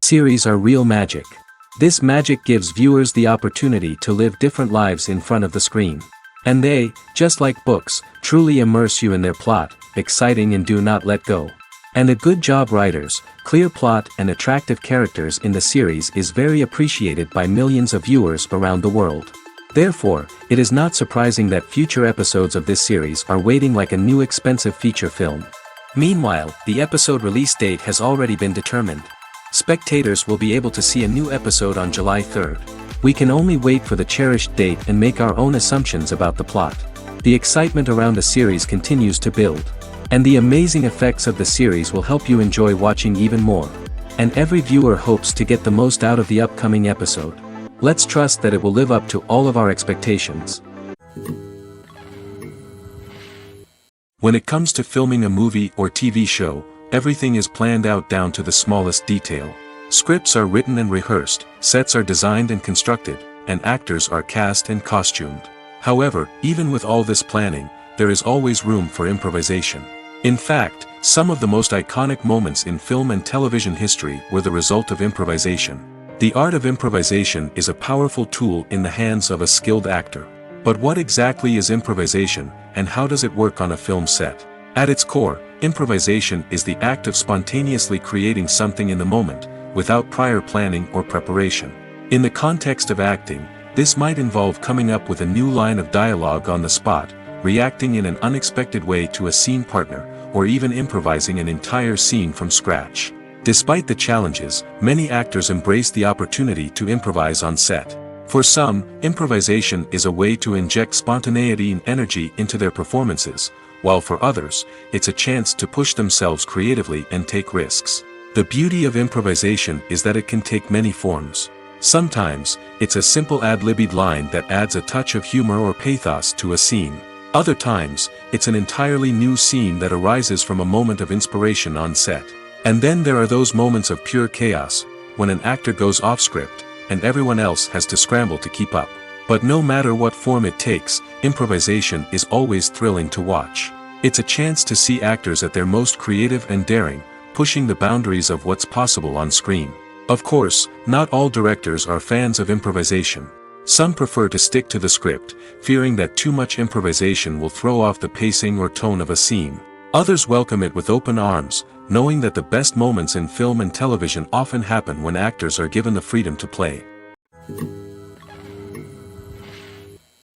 Series are real magic. This magic gives viewers the opportunity to live different lives in front of the screen. And they, just like books, truly immerse you in their plot, exciting and do not let go. And a good job writers, clear plot and attractive characters in the series is very appreciated by millions of viewers around the world. Therefore, it is not surprising that future episodes of this series are waiting like a new expensive feature film. Meanwhile, the episode release date has already been determined. Spectators will be able to see a new episode on July 3rd. We can only wait for the cherished date and make our own assumptions about the plot. The excitement around the series continues to build. And the amazing effects of the series will help you enjoy watching even more. And every viewer hopes to get the most out of the upcoming episode. Let's trust that it will live up to all of our expectations. When it comes to filming a movie or TV show, everything is planned out down to the smallest detail. Scripts are written and rehearsed, sets are designed and constructed, and actors are cast and costumed. However, even with all this planning, there is always room for improvisation. In fact, some of the most iconic moments in film and television history were the result of improvisation. The art of improvisation is a powerful tool in the hands of a skilled actor. But what exactly is improvisation, and how does it work on a film set? At its core, improvisation is the act of spontaneously creating something in the moment, without prior planning or preparation. In the context of acting, this might involve coming up with a new line of dialogue on the spot, reacting in an unexpected way to a scene partner, or even improvising an entire scene from scratch. Despite the challenges, many actors embrace the opportunity to improvise on set. For some, improvisation is a way to inject spontaneity and energy into their performances, while for others, it's a chance to push themselves creatively and take risks. The beauty of improvisation is that it can take many forms. Sometimes, it's a simple ad-libbed line that adds a touch of humor or pathos to a scene. Other times, it's an entirely new scene that arises from a moment of inspiration on set. And then there are those moments of pure chaos, when an actor goes off script, and everyone else has to scramble to keep up. But no matter what form it takes, improvisation is always thrilling to watch. It's a chance to see actors at their most creative and daring, pushing the boundaries of what's possible on screen. Of course, not all directors are fans of improvisation. Some prefer to stick to the script, fearing that too much improvisation will throw off the pacing or tone of a scene. Others welcome it with open arms, knowing that the best moments in film and television often happen when actors are given the freedom to play.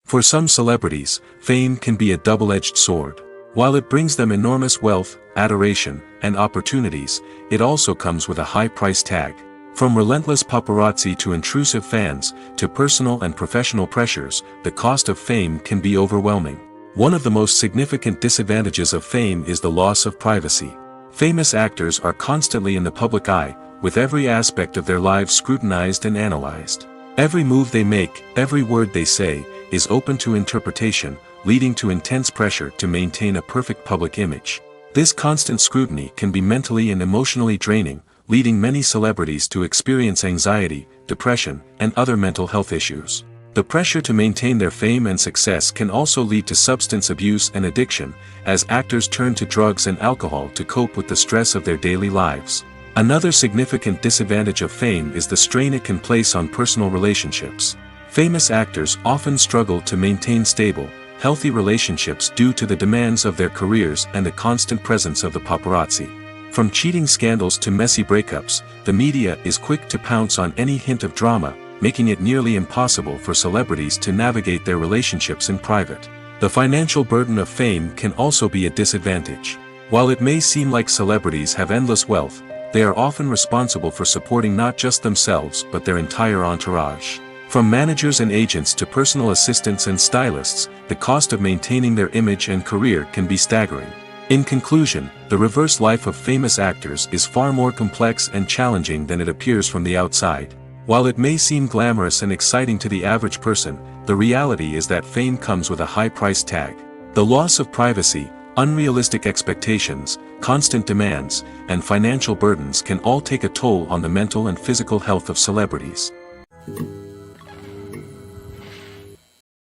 For some celebrities, fame can be a double-edged sword. While it brings them enormous wealth, adoration, and opportunities, it also comes with a high price tag. From relentless paparazzi to intrusive fans, to personal and professional pressures, the cost of fame can be overwhelming. One of the most significant disadvantages of fame is the loss of privacy. Famous actors are constantly in the public eye, with every aspect of their lives scrutinized and analyzed. Every move they make, every word they say, is open to interpretation, leading to intense pressure to maintain a perfect public image. This constant scrutiny can be mentally and emotionally draining, leading many celebrities to experience anxiety, depression, and other mental health issues. The pressure to maintain their fame and success can also lead to substance abuse and addiction, as actors turn to drugs and alcohol to cope with the stress of their daily lives. Another significant disadvantage of fame is the strain it can place on personal relationships. Famous actors often struggle to maintain stable, healthy relationships due to the demands of their careers and the constant presence of the paparazzi. From cheating scandals to messy breakups, the media is quick to pounce on any hint of drama, making it nearly impossible for celebrities to navigate their relationships in private. The financial burden of fame can also be a disadvantage. While it may seem like celebrities have endless wealth, they are often responsible for supporting not just themselves but their entire entourage. From managers and agents to personal assistants and stylists, the cost of maintaining their image and career can be staggering. In conclusion, the reverse life of famous actors is far more complex and challenging than it appears from the outside. While it may seem glamorous and exciting to the average person, the reality is that fame comes with a high price tag. The loss of privacy, unrealistic expectations, constant demands, and financial burdens can all take a toll on the mental and physical health of celebrities.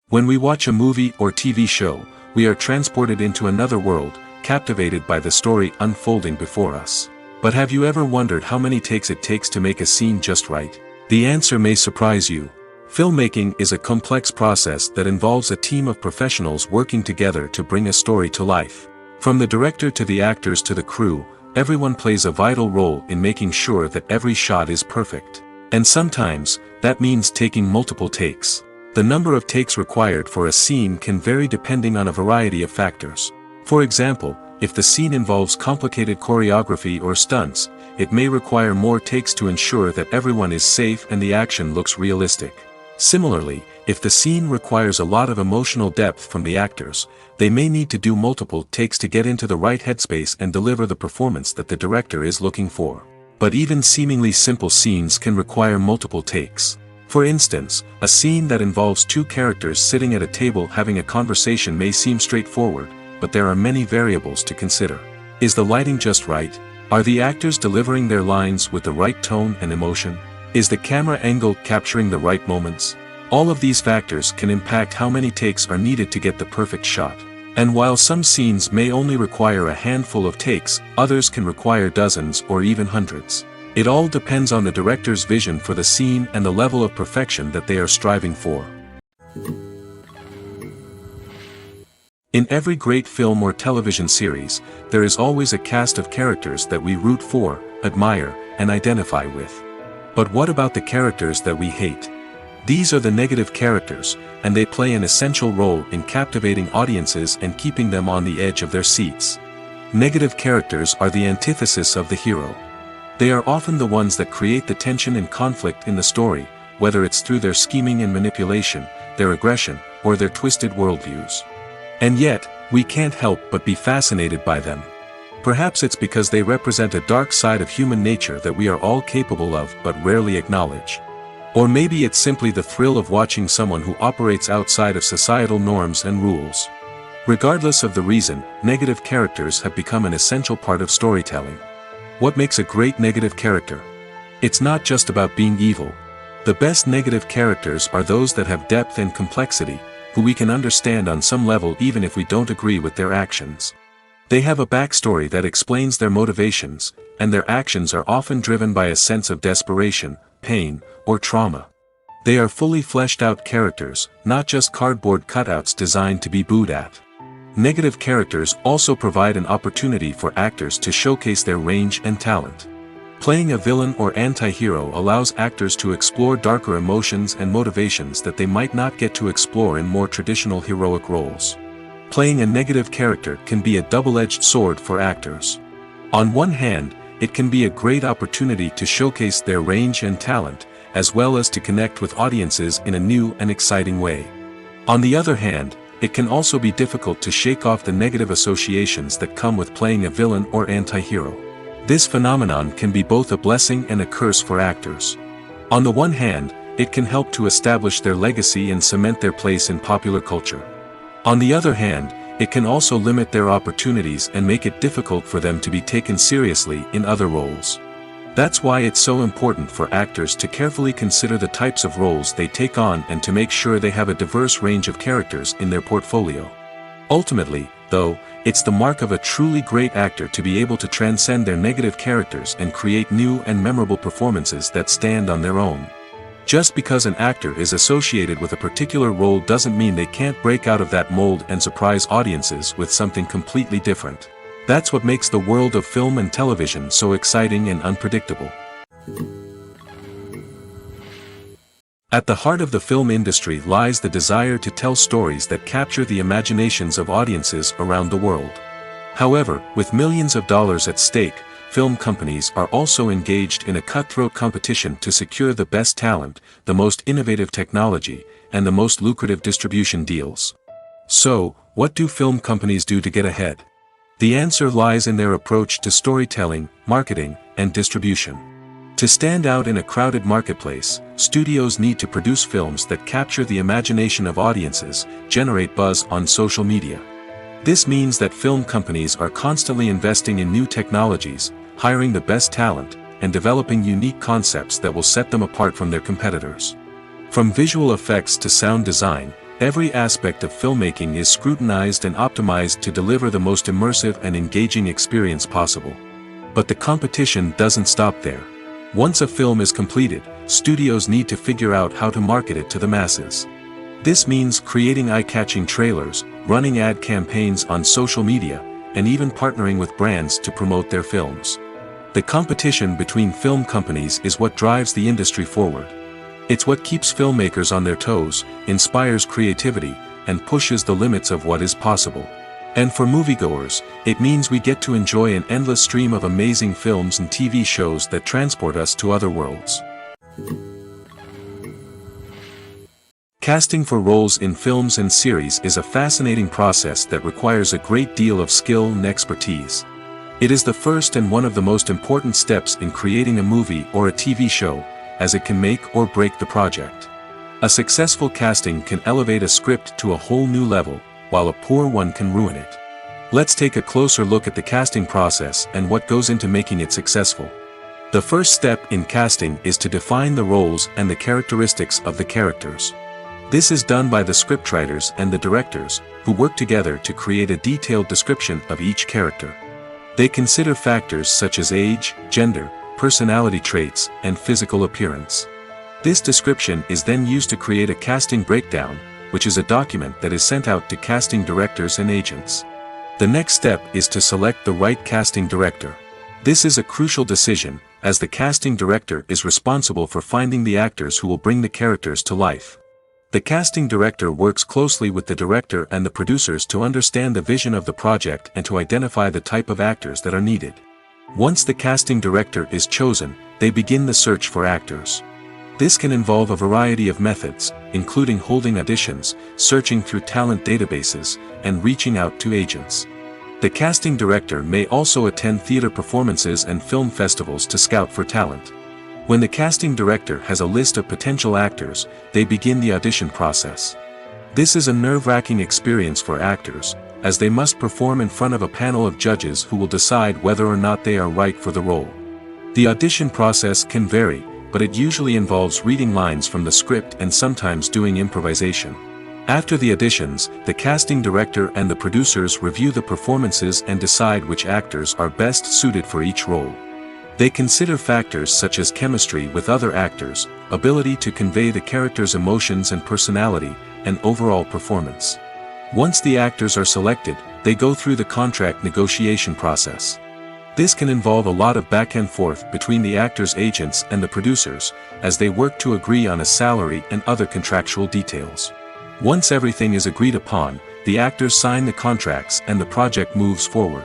When we watch a movie or TV show, we are transported into another world, captivated by the story unfolding before us. But have you ever wondered how many takes it takes to make a scene just right? The answer may surprise you. Filmmaking is a complex process that involves a team of professionals working together to bring a story to life. From the director to the actors to the crew, everyone plays a vital role in making sure that every shot is perfect. And sometimes, that means taking multiple takes. The number of takes required for a scene can vary depending on a variety of factors. For example, if the scene involves complicated choreography or stunts, it may require more takes to ensure that everyone is safe and the action looks realistic. Similarly, if the scene requires a lot of emotional depth from the actors, they may need to do multiple takes to get into the right headspace and deliver the performance that the director is looking for. But even seemingly simple scenes can require multiple takes. For instance, a scene that involves two characters sitting at a table having a conversation may seem straightforward, but there are many variables to consider. Is the lighting just right? Are the actors delivering their lines with the right tone and emotion? Is the camera angle capturing the right moments? All of these factors can impact how many takes are needed to get the perfect shot. And while some scenes may only require a handful of takes, others can require dozens or even hundreds. It all depends on the director's vision for the scene and the level of perfection that they are striving for. In every great film or television series, there is always a cast of characters that we root for, admire, and identify with. But what about the characters that we hate? These are the negative characters, and they play an essential role in captivating audiences and keeping them on the edge of their seats. Negative characters are the antithesis of the hero. They are often the ones that create the tension and conflict in the story, whether it's through their scheming and manipulation, their aggression, or their twisted worldviews. And yet, we can't help but be fascinated by them. Perhaps it's because they represent a dark side of human nature that we are all capable of but rarely acknowledge. Or maybe it's simply the thrill of watching someone who operates outside of societal norms and rules. Regardless of the reason, negative characters have become an essential part of storytelling. What makes a great negative character? It's not just about being evil. The best negative characters are those that have depth and complexity, who we can understand on some level even if we don't agree with their actions. They have a backstory that explains their motivations, and their actions are often driven by a sense of desperation, pain, or trauma. They are fully fleshed out characters, not just cardboard cutouts designed to be booed at. Negative characters also provide an opportunity for actors to showcase their range and talent. Playing a villain or anti-hero allows actors to explore darker emotions and motivations that they might not get to explore in more traditional heroic roles. Playing a negative character can be a double-edged sword for actors. On one hand, it can be a great opportunity to showcase their range and talent, as well as to connect with audiences in a new and exciting way. On the other hand, it can also be difficult to shake off the negative associations that come with playing a villain or anti-hero. This phenomenon can be both a blessing and a curse for actors. On the one hand, it can help to establish their legacy and cement their place in popular culture. On the other hand, it can also limit their opportunities and make it difficult for them to be taken seriously in other roles. That's why it's so important for actors to carefully consider the types of roles they take on and to make sure they have a diverse range of characters in their portfolio. Ultimately, though, it's the mark of a truly great actor to be able to transcend their negative characters and create new and memorable performances that stand on their own. Just because an actor is associated with a particular role doesn't mean they can't break out of that mold and surprise audiences with something completely different. That's what makes the world of film and television so exciting and unpredictable. At the heart of the film industry lies the desire to tell stories that capture the imaginations of audiences around the world. However, with millions of dollars at stake, film companies are also engaged in a cutthroat competition to secure the best talent, the most innovative technology, and the most lucrative distribution deals. So, what do film companies do to get ahead? The answer lies in their approach to storytelling, marketing, and distribution. To stand out in a crowded marketplace, studios need to produce films that capture the imagination of audiences, generate buzz on social media. This means that film companies are constantly investing in new technologies, hiring the best talent, and developing unique concepts that will set them apart from their competitors. From visual effects to sound design, every aspect of filmmaking is scrutinized and optimized to deliver the most immersive and engaging experience possible. But the competition doesn't stop there. Once a film is completed, studios need to figure out how to market it to the masses. This means creating eye-catching trailers, running ad campaigns on social media, and even partnering with brands to promote their films. The competition between film companies is what drives the industry forward. It's what keeps filmmakers on their toes, inspires creativity, and pushes the limits of what is possible. And for moviegoers, it means we get to enjoy an endless stream of amazing films and TV shows that transport us to other worlds. Casting for roles in films and series is a fascinating process that requires a great deal of skill and expertise. It is the first and one of the most important steps in creating a movie or a TV show, as it can make or break the project. A successful casting can elevate a script to a whole new level, while a poor one can ruin it. Let's take a closer look at the casting process and what goes into making it successful. The first step in casting is to define the roles and the characteristics of the characters. This is done by the scriptwriters and the directors, who work together to create a detailed description of each character. They consider factors such as age, gender, personality traits, and physical appearance. This description is then used to create a casting breakdown, which is a document that is sent out to casting directors and agents. The next step is to select the right casting director. This is a crucial decision, as the casting director is responsible for finding the actors who will bring the characters to life. The casting director works closely with the director and the producers to understand the vision of the project and to identify the type of actors that are needed. Once the casting director is chosen, they begin the search for actors. This can involve a variety of methods, including holding auditions, searching through talent databases, and reaching out to agents. The casting director may also attend theater performances and film festivals to scout for talent. When the casting director has a list of potential actors, they begin the audition process. This is a nerve-wracking experience for actors, as they must perform in front of a panel of judges who will decide whether or not they are right for the role. The audition process can vary, but it usually involves reading lines from the script and sometimes doing improvisation. After the auditions, the casting director and the producers review the performances and decide which actors are best suited for each role. They consider factors such as chemistry with other actors, ability to convey the character's emotions and personality, and overall performance. Once the actors are selected, they go through the contract negotiation process. This can involve a lot of back and forth between the actors' agents and the producers, as they work to agree on a salary and other contractual details. Once everything is agreed upon, the actors sign the contracts and the project moves forward.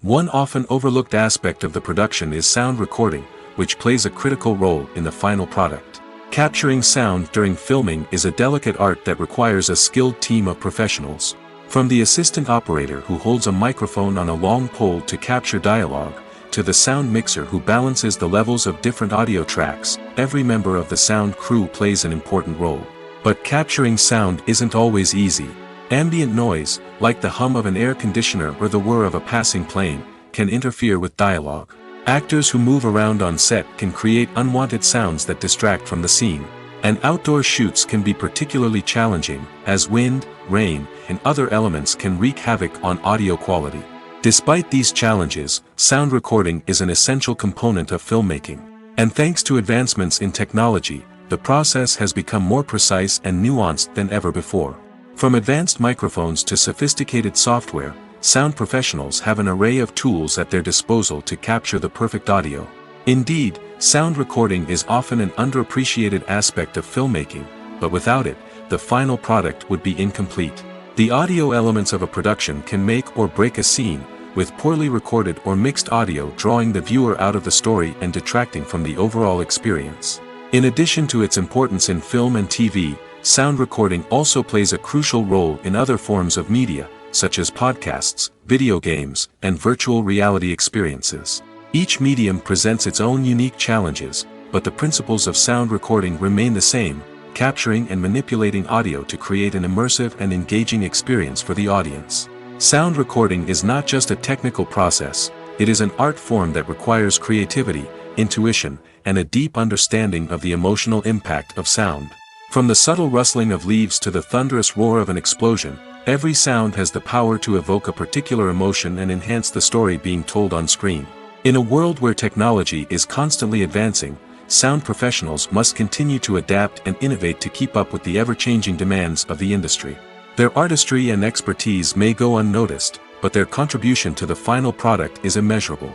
One often overlooked aspect of the production is sound recording, which plays a critical role in the final product. Capturing sound during filming is a delicate art that requires a skilled team of professionals. From the assistant operator who holds a microphone on a long pole to capture dialogue, to the sound mixer who balances the levels of different audio tracks, every member of the sound crew plays an important role. But capturing sound isn't always easy. Ambient noise, like the hum of an air conditioner or the whir of a passing plane, can interfere with dialogue. Actors who move around on set can create unwanted sounds that distract from the scene. And outdoor shoots can be particularly challenging, as wind, rain, and other elements can wreak havoc on audio quality. Despite these challenges, sound recording is an essential component of filmmaking. And thanks to advancements in technology, the process has become more precise and nuanced than ever before. From advanced microphones to sophisticated software, sound professionals have an array of tools at their disposal to capture the perfect audio. Indeed, sound recording is often an underappreciated aspect of filmmaking, but without it, the final product would be incomplete. The audio elements of a production can make or break a scene, with poorly recorded or mixed audio drawing the viewer out of the story and detracting from the overall experience. In addition to its importance in film and TV, sound recording also plays a crucial role in other forms of media, such as podcasts, video games, and virtual reality experiences. Each medium presents its own unique challenges, but the principles of sound recording remain the same, capturing and manipulating audio to create an immersive and engaging experience for the audience. Sound recording is not just a technical process, it is an art form that requires creativity, intuition, and a deep understanding of the emotional impact of sound. From the subtle rustling of leaves to the thunderous roar of an explosion, Every sound has the power to evoke a particular emotion and enhance the story being told on screen. In a world where technology is constantly advancing, sound professionals must continue to adapt and innovate to keep up with the ever-changing demands of the industry. Their artistry and expertise may go unnoticed, but their contribution to the final product is immeasurable.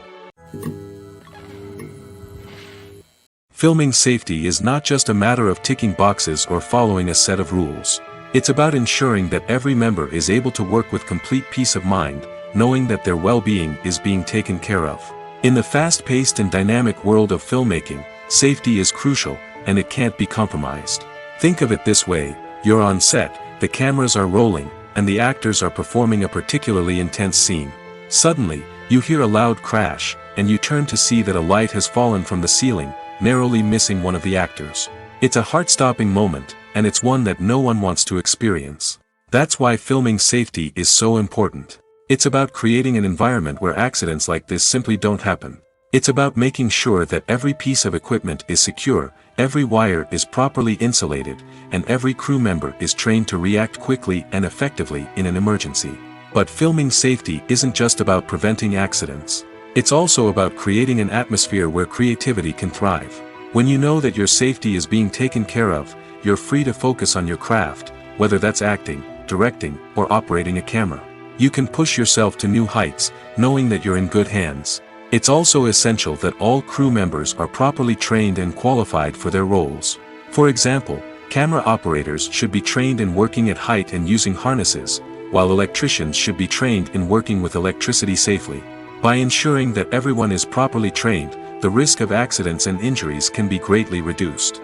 Filming safety is not just a matter of ticking boxes or following a set of rules. It's about ensuring that every member is able to work with complete peace of mind, knowing that their well-being is being taken care of. In the fast-paced and dynamic world of filmmaking, safety is crucial, and it can't be compromised. Think of it this way: you're on set, the cameras are rolling, and the actors are performing a particularly intense scene. Suddenly, you hear a loud crash, and you turn to see that a light has fallen from the ceiling, narrowly missing one of the actors. It's a heart-stopping moment, and it's one that no one wants to experience. That's why filming safety is so important. It's about creating an environment where accidents like this simply don't happen. It's about making sure that every piece of equipment is secure, every wire is properly insulated, and every crew member is trained to react quickly and effectively in an emergency. But filming safety isn't just about preventing accidents. It's also about creating an atmosphere where creativity can thrive. When you know that your safety is being taken care of, you're free to focus on your craft, whether that's acting, directing, or operating a camera. You can push yourself to new heights, knowing that you're in good hands. It's also essential that all crew members are properly trained and qualified for their roles. For example, camera operators should be trained in working at height and using harnesses, while electricians should be trained in working with electricity safely. By ensuring that everyone is properly trained, the risk of accidents and injuries can be greatly reduced.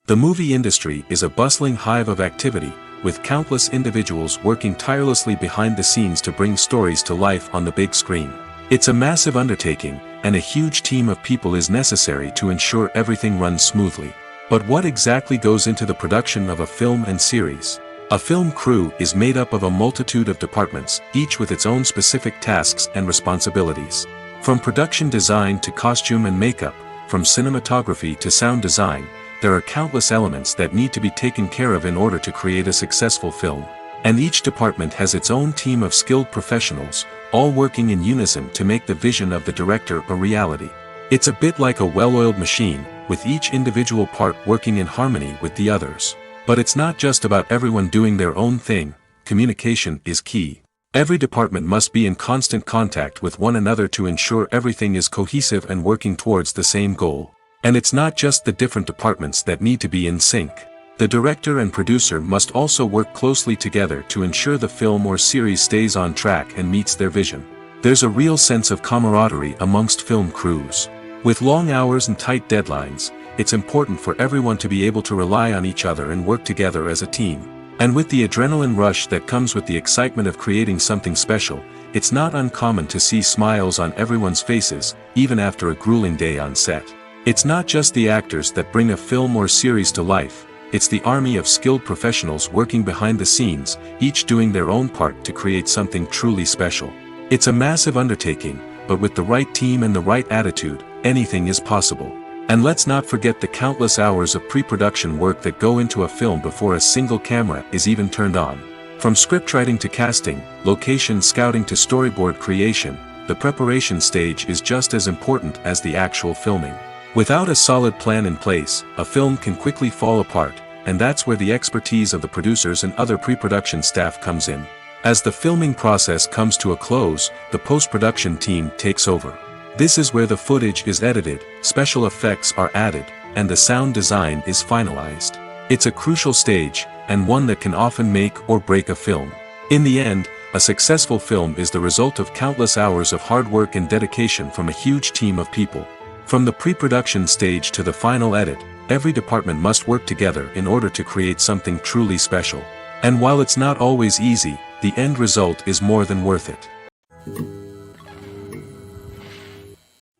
The movie industry is a bustling hive of activity, with countless individuals working tirelessly behind the scenes to bring stories to life on the big screen. It's a massive undertaking, and a huge team of people is necessary to ensure everything runs smoothly. But what exactly goes into the production of a film and series? A film crew is made up of a multitude of departments, each with its own specific tasks and responsibilities. From production design to costume and makeup, from cinematography to sound design, there are countless elements that need to be taken care of in order to create a successful film. And each department has its own team of skilled professionals, all working in unison to make the vision of the director a reality. It's a bit like a well-oiled machine, with each individual part working in harmony with the others. But it's not just about everyone doing their own thing. Communication is key. Every department must be in constant contact with one another to ensure everything is cohesive and working towards the same goal. And it's not just the different departments that need to be in sync. The director and producer must also work closely together to ensure the film or series stays on track and meets their vision. There's a real sense of camaraderie amongst film crews. With long hours and tight deadlines, it's important for everyone to be able to rely on each other and work together as a team. And with the adrenaline rush that comes with the excitement of creating something special, it's not uncommon to see smiles on everyone's faces, even after a grueling day on set. It's not just the actors that bring a film or series to life, it's the army of skilled professionals working behind the scenes, each doing their own part to create something truly special. It's a massive undertaking, but with the right team and the right attitude, anything is possible. And let's not forget the countless hours of pre-production work that go into a film before a single camera is even turned on. From scriptwriting to casting, location scouting to storyboard creation, the preparation stage is just as important as the actual filming. Without a solid plan in place, a film can quickly fall apart, and that's where the expertise of the producers and other pre-production staff comes in. As the filming process comes to a close, the post-production team takes over. This is where the footage is edited, special effects are added, and the sound design is finalized. It's a crucial stage, and one that can often make or break a film. In the end, a successful film is the result of countless hours of hard work and dedication from a huge team of people. From the pre-production stage to the final edit, every department must work together in order to create something truly special. And while it's not always easy, the end result is more than worth it.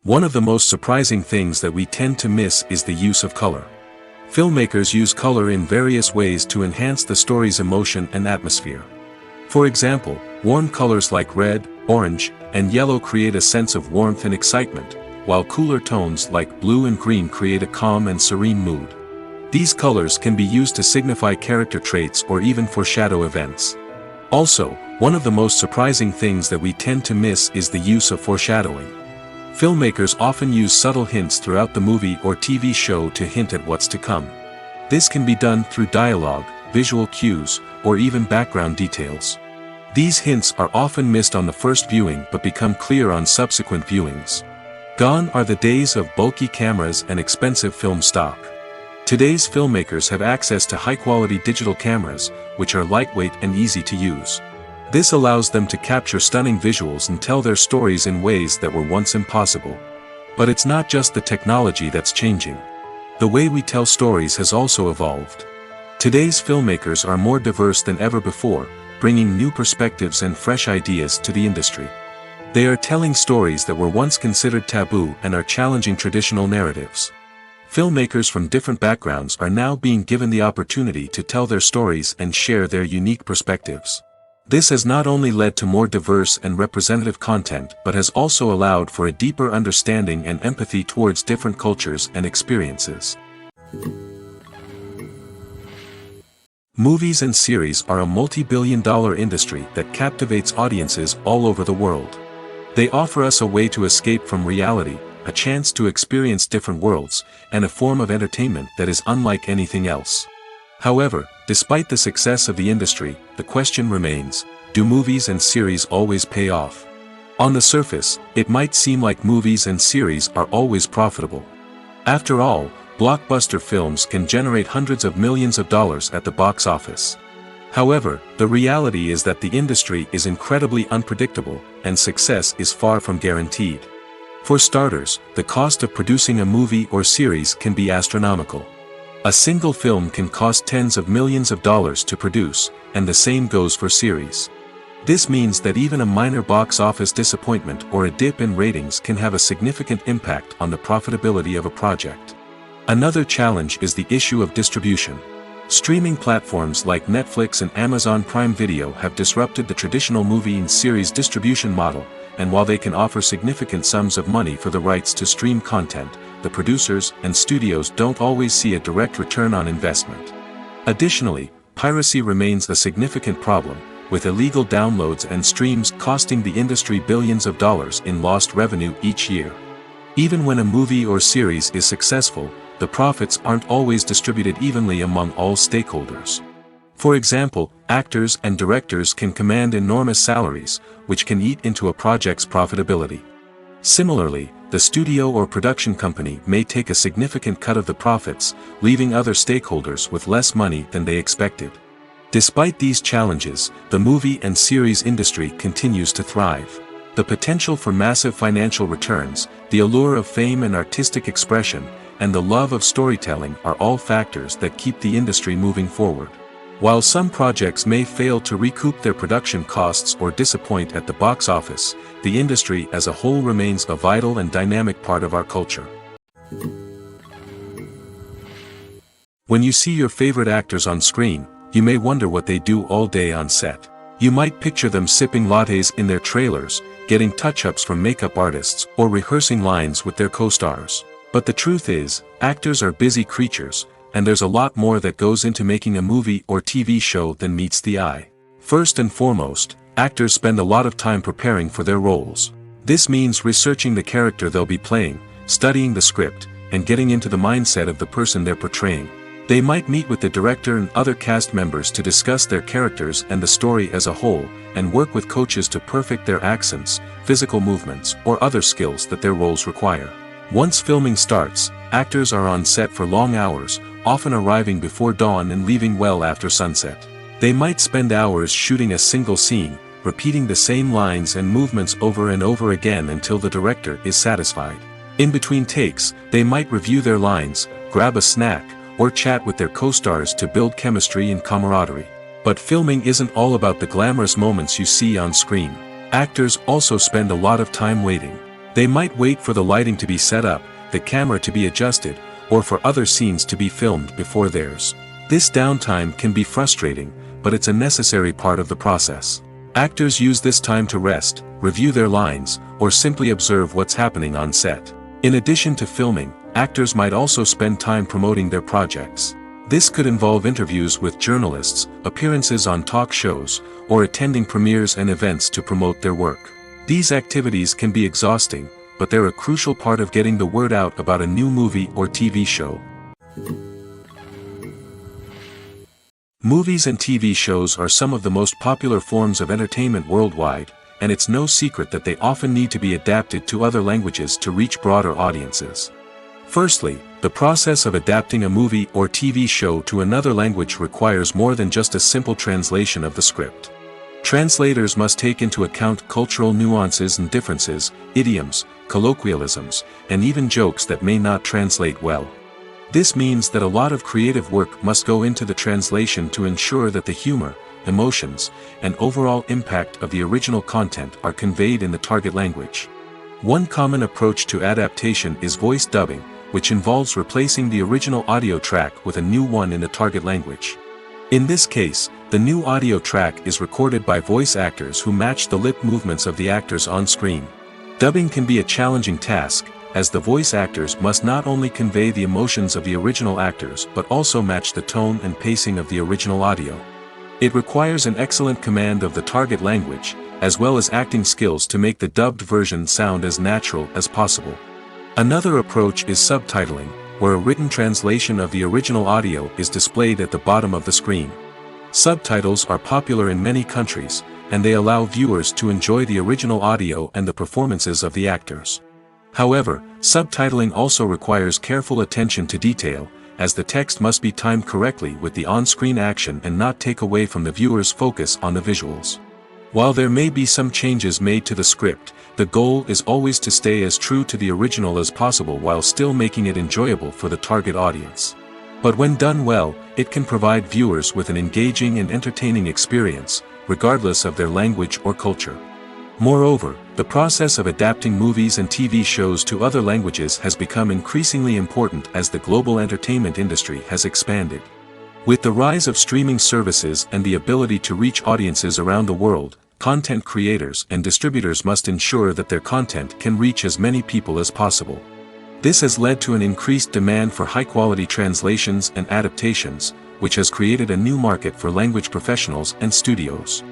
One of the most surprising things that we tend to miss is the use of color. Filmmakers use color in various ways to enhance the story's emotion and atmosphere. For example, warm colors like red, orange, and yellow create a sense of warmth and excitement, while cooler tones like blue and green create a calm and serene mood. These colors can be used to signify character traits or even foreshadow events. Also, one of the most surprising things that we tend to miss is the use of foreshadowing. Filmmakers often use subtle hints throughout the movie or TV show to hint at what's to come. This can be done through dialogue, visual cues, or even background details. These hints are often missed on the first viewing but become clear on subsequent viewings. Gone are the days of bulky cameras and expensive film stock. Today's filmmakers have access to high-quality digital cameras, which are lightweight and easy to use. This allows them to capture stunning visuals and tell their stories in ways that were once impossible. But it's not just the technology that's changing. The way we tell stories has also evolved. Today's filmmakers are more diverse than ever before, bringing new perspectives and fresh ideas to the industry. They are telling stories that were once considered taboo and are challenging traditional narratives. Filmmakers from different backgrounds are now being given the opportunity to tell their stories and share their unique perspectives. This has not only led to more diverse and representative content but has also allowed for a deeper understanding and empathy towards different cultures and experiences. Movies and series are a multi-billion-dollar industry that captivates audiences all over the world. They offer us a way to escape from reality, a chance to experience different worlds, and a form of entertainment that is unlike anything else. However, despite the success of the industry, the question remains, do movies and series always pay off? On the surface, it might seem like movies and series are always profitable. After all, blockbuster films can generate hundreds of millions of dollars at the box office. However, the reality is that the industry is incredibly unpredictable, and success is far from guaranteed. For starters, the cost of producing a movie or series can be astronomical. A single film can cost tens of millions of dollars to produce, and the same goes for series. This means that even a minor box office disappointment or a dip in ratings can have a significant impact on the profitability of a project. Another challenge is the issue of distribution. Streaming platforms like Netflix and Amazon Prime Video have disrupted the traditional movie and series distribution model, and while they can offer significant sums of money for the rights to stream content, the producers and studios don't always see a direct return on investment. Additionally, piracy remains a significant problem, with illegal downloads and streams costing the industry billions of dollars in lost revenue each year. Even when a movie or series is successful, the profits aren't always distributed evenly among all stakeholders. For example, actors and directors can command enormous salaries, which can eat into a project's profitability. Similarly, the studio or production company may take a significant cut of the profits, leaving other stakeholders with less money than they expected. Despite these challenges, the movie and series industry continues to thrive. The potential for massive financial returns, the allure of fame and artistic expression, and the love of storytelling are all factors that keep the industry moving forward. While some projects may fail to recoup their production costs or disappoint at the box office, the industry as a whole remains a vital and dynamic part of our culture. When you see your favorite actors on screen, you may wonder what they do all day on set. You might picture them sipping lattes in their trailers, getting touch-ups from makeup artists, or rehearsing lines with their co-stars. But the truth is, actors are busy creatures, and there's a lot more that goes into making a movie or TV show than meets the eye. First and foremost, actors spend a lot of time preparing for their roles. This means researching the character they'll be playing, studying the script, and getting into the mindset of the person they're portraying. They might meet with the director and other cast members to discuss their characters and the story as a whole, and work with coaches to perfect their accents, physical movements, or other skills that their roles require. Once filming starts, actors are on set for long hours, often arriving before dawn and leaving well after sunset. They might spend hours shooting a single scene, repeating the same lines and movements over and over again until the director is satisfied. In between takes, they might review their lines, grab a snack, or chat with their co-stars to build chemistry and camaraderie. But filming isn't all about the glamorous moments you see on screen. Actors also spend a lot of time waiting. They might wait for the lighting to be set up, the camera to be adjusted, or for other scenes to be filmed before theirs. This downtime can be frustrating, but it's a necessary part of the process. Actors use this time to rest, review their lines, or simply observe what's happening on set. In addition to filming, actors might also spend time promoting their projects. This could involve interviews with journalists, appearances on talk shows, or attending premieres and events to promote their work. These activities can be exhausting, but they're a crucial part of getting the word out about a new movie or TV show. Movies and TV shows are some of the most popular forms of entertainment worldwide, and it's no secret that they often need to be adapted to other languages to reach broader audiences. Firstly, the process of adapting a movie or TV show to another language requires more than just a simple translation of the script. Translators must take into account cultural nuances and differences, idioms, colloquialisms, and even jokes that may not translate well. This means that a lot of creative work must go into the translation to ensure that the humor, emotions, and overall impact of the original content are conveyed in the target language. One common approach to adaptation is voice dubbing, which involves replacing the original audio track with a new one in the target language. In this case, the new audio track is recorded by voice actors who match the lip movements of the actors on screen. Dubbing can be a challenging task, as the voice actors must not only convey the emotions of the original actors but also match the tone and pacing of the original audio. It requires an excellent command of the target language, as well as acting skills to make the dubbed version sound as natural as possible. Another approach is subtitling, where a written translation of the original audio is displayed at the bottom of the screen. Subtitles are popular in many countries, and they allow viewers to enjoy the original audio and the performances of the actors. However, subtitling also requires careful attention to detail, as the text must be timed correctly with the on-screen action and not take away from the viewer's focus on the visuals. While there may be some changes made to the script, the goal is always to stay as true to the original as possible while still making it enjoyable for the target audience. But when done well, it can provide viewers with an engaging and entertaining experience, regardless of their language or culture. Moreover, the process of adapting movies and TV shows to other languages has become increasingly important as the global entertainment industry has expanded. With the rise of streaming services and the ability to reach audiences around the world, content creators and distributors must ensure that their content can reach as many people as possible. This has led to an increased demand for high-quality translations and adaptations, which has created a new market for language professionals and studios.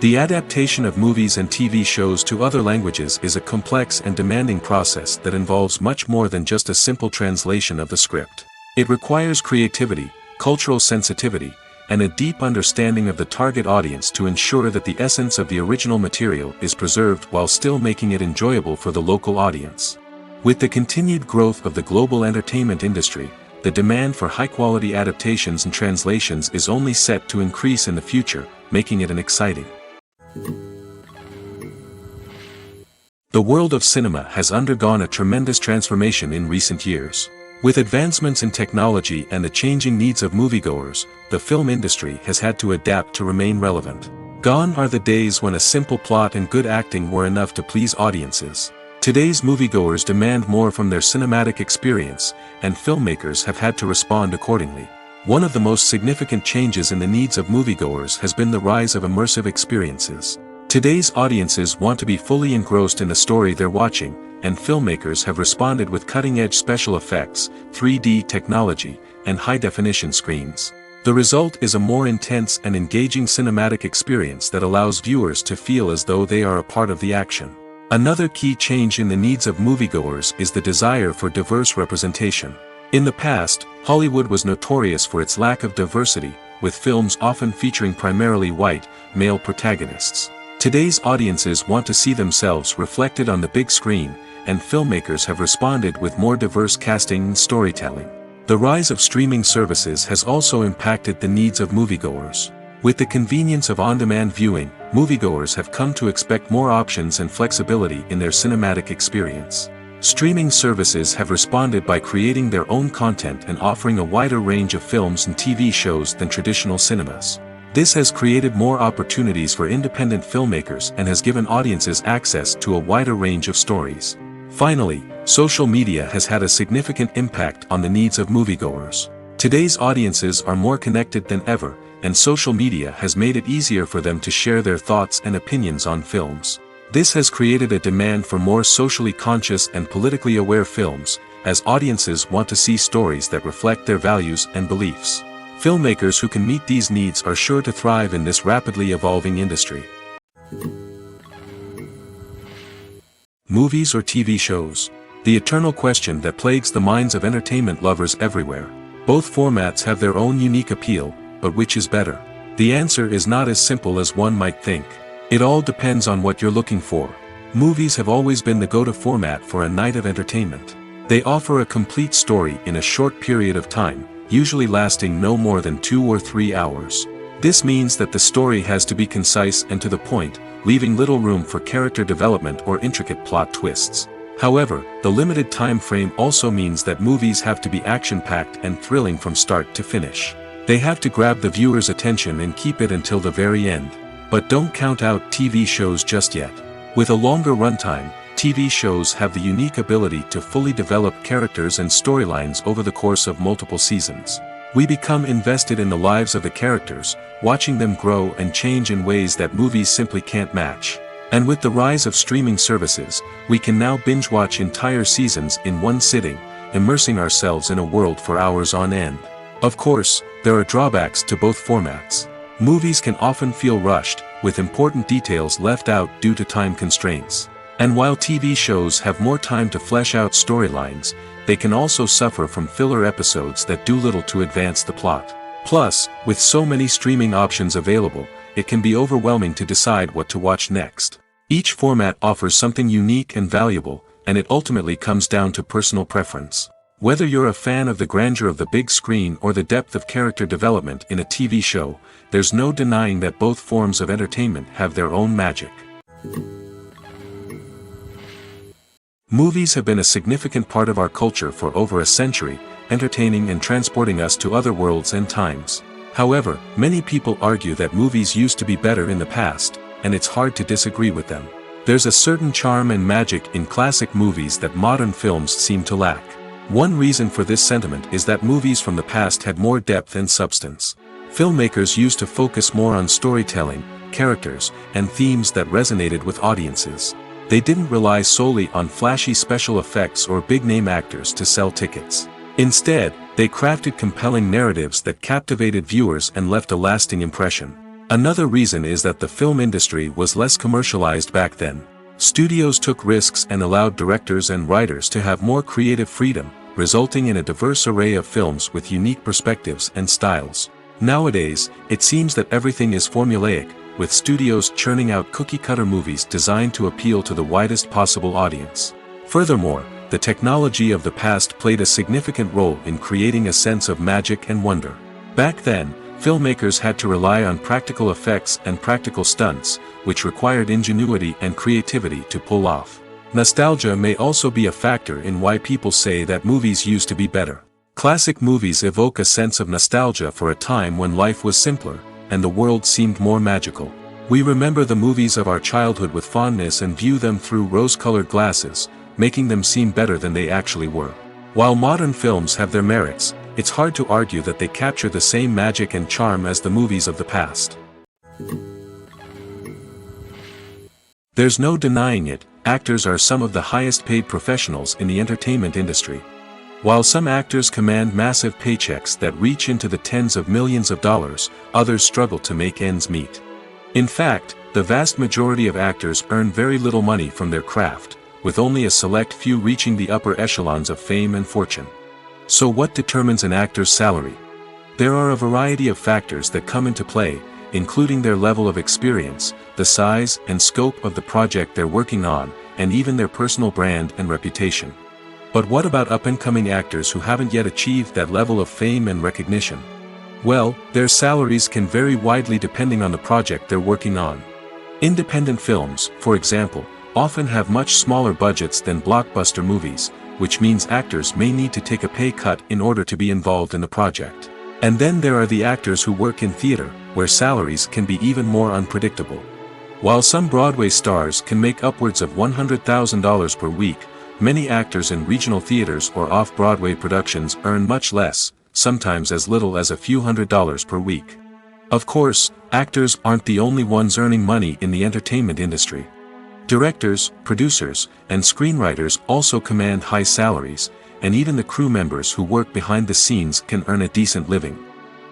The adaptation of movies and TV shows to other languages is a complex and demanding process that involves much more than just a simple translation of the script. It requires creativity, cultural sensitivity, and a deep understanding of the target audience to ensure that the essence of the original material is preserved while still making it enjoyable for the local audience. With the continued growth of the global entertainment industry, the demand for high-quality adaptations and translations is only set to increase in the future, making it an exciting. The world of cinema has undergone a tremendous transformation in recent years. With advancements in technology and the changing needs of moviegoers, the film industry has had to adapt to remain relevant. Gone are the days when a simple plot and good acting were enough to please audiences. Today's moviegoers demand more from their cinematic experience, and filmmakers have had to respond accordingly. One of the most significant changes in the needs of moviegoers has been the rise of immersive experiences. Today's audiences want to be fully engrossed in the story they're watching, and filmmakers have responded with cutting-edge special effects, 3D technology, and high-definition screens. The result is a more intense and engaging cinematic experience that allows viewers to feel as though they are a part of the action. Another key change in the needs of moviegoers is the desire for diverse representation. In the past, Hollywood was notorious for its lack of diversity, with films often featuring primarily white, male protagonists. Today's audiences want to see themselves reflected on the big screen, and filmmakers have responded with more diverse casting and storytelling. The rise of streaming services has also impacted the needs of moviegoers. With the convenience of on-demand viewing, moviegoers have come to expect more options and flexibility in their cinematic experience. Streaming services have responded by creating their own content and offering a wider range of films and TV shows than traditional cinemas. This has created more opportunities for independent filmmakers and has given audiences access to a wider range of stories. Finally, social media has had a significant impact on the needs of moviegoers. Today's audiences are more connected than ever, and social media has made it easier for them to share their thoughts and opinions on films. This has created a demand for more socially conscious and politically aware films, as audiences want to see stories that reflect their values and beliefs. Filmmakers who can meet these needs are sure to thrive in this rapidly evolving industry. Movies or TV shows? The eternal question that plagues the minds of entertainment lovers everywhere. Both formats have their own unique appeal, but which is better? The answer is not as simple as one might think. It all depends on what you're looking for. Movies have always been the go-to format for a night of entertainment. They offer a complete story in a short period of time, usually lasting no more than 2 or 3 hours. This means that the story has to be concise and to the point, leaving little room for character development or intricate plot twists. However, the limited time frame also means that movies have to be action-packed and thrilling from start to finish. They have to grab the viewer's attention and keep it until the very end. But don't count out TV shows just yet. With a longer runtime, TV shows have the unique ability to fully develop characters and storylines over the course of multiple seasons. We become invested in the lives of the characters, watching them grow and change in ways that movies simply can't match. And with the rise of streaming services, we can now binge-watch entire seasons in one sitting, immersing ourselves in a world for hours on end. Of course, there are drawbacks to both formats. Movies can often feel rushed, with important details left out due to time constraints. And while TV shows have more time to flesh out storylines, they can also suffer from filler episodes that do little to advance the plot. Plus, with so many streaming options available, it can be overwhelming to decide what to watch next. Each format offers something unique and valuable, and it ultimately comes down to personal preference. Whether you're a fan of the grandeur of the big screen or the depth of character development in a TV show, there's no denying that both forms of entertainment have their own magic. Movies have been a significant part of our culture for over a century, entertaining and transporting us to other worlds and times. However, many people argue that movies used to be better in the past, and it's hard to disagree with them. There's a certain charm and magic in classic movies that modern films seem to lack. One reason for this sentiment is that movies from the past had more depth and substance. Filmmakers used to focus more on storytelling, characters, and themes that resonated with audiences. They didn't rely solely on flashy special effects or big-name actors to sell tickets. Instead, they crafted compelling narratives that captivated viewers and left a lasting impression. Another reason is that the film industry was less commercialized back then. Studios took risks and allowed directors and writers to have more creative freedom, resulting in a diverse array of films with unique perspectives and styles. Nowadays, it seems that everything is formulaic, with studios churning out cookie-cutter movies designed to appeal to the widest possible audience. Furthermore, the technology of the past played a significant role in creating a sense of magic and wonder. Back then, filmmakers had to rely on practical effects and practical stunts, which required ingenuity and creativity to pull off. Nostalgia may also be a factor in why people say that movies used to be better. Classic movies evoke a sense of nostalgia for a time when life was simpler, and the world seemed more magical. We remember the movies of our childhood with fondness and view them through rose-colored glasses, making them seem better than they actually were. While modern films have their merits, it's hard to argue that they capture the same magic and charm as the movies of the past. There's no denying it, actors are some of the highest-paid professionals in the entertainment industry. While some actors command massive paychecks that reach into the tens of millions of dollars, others struggle to make ends meet. In fact, the vast majority of actors earn very little money from their craft, with only a select few reaching the upper echelons of fame and fortune. So what determines an actor's salary? There are a variety of factors that come into play, including their level of experience, the size and scope of the project they're working on, and even their personal brand and reputation. But what about up-and-coming actors who haven't yet achieved that level of fame and recognition? Well, their salaries can vary widely depending on the project they're working on. Independent films, for example, often have much smaller budgets than blockbuster movies, which means actors may need to take a pay cut in order to be involved in the project. And then there are the actors who work in theater, where salaries can be even more unpredictable. While some Broadway stars can make upwards of $100,000 per week, many actors in regional theaters or off-Broadway productions earn much less, sometimes as little as a few $100s per week. Of course, actors aren't the only ones earning money in the entertainment industry. Directors, producers, and screenwriters also command high salaries, and even the crew members who work behind the scenes can earn a decent living.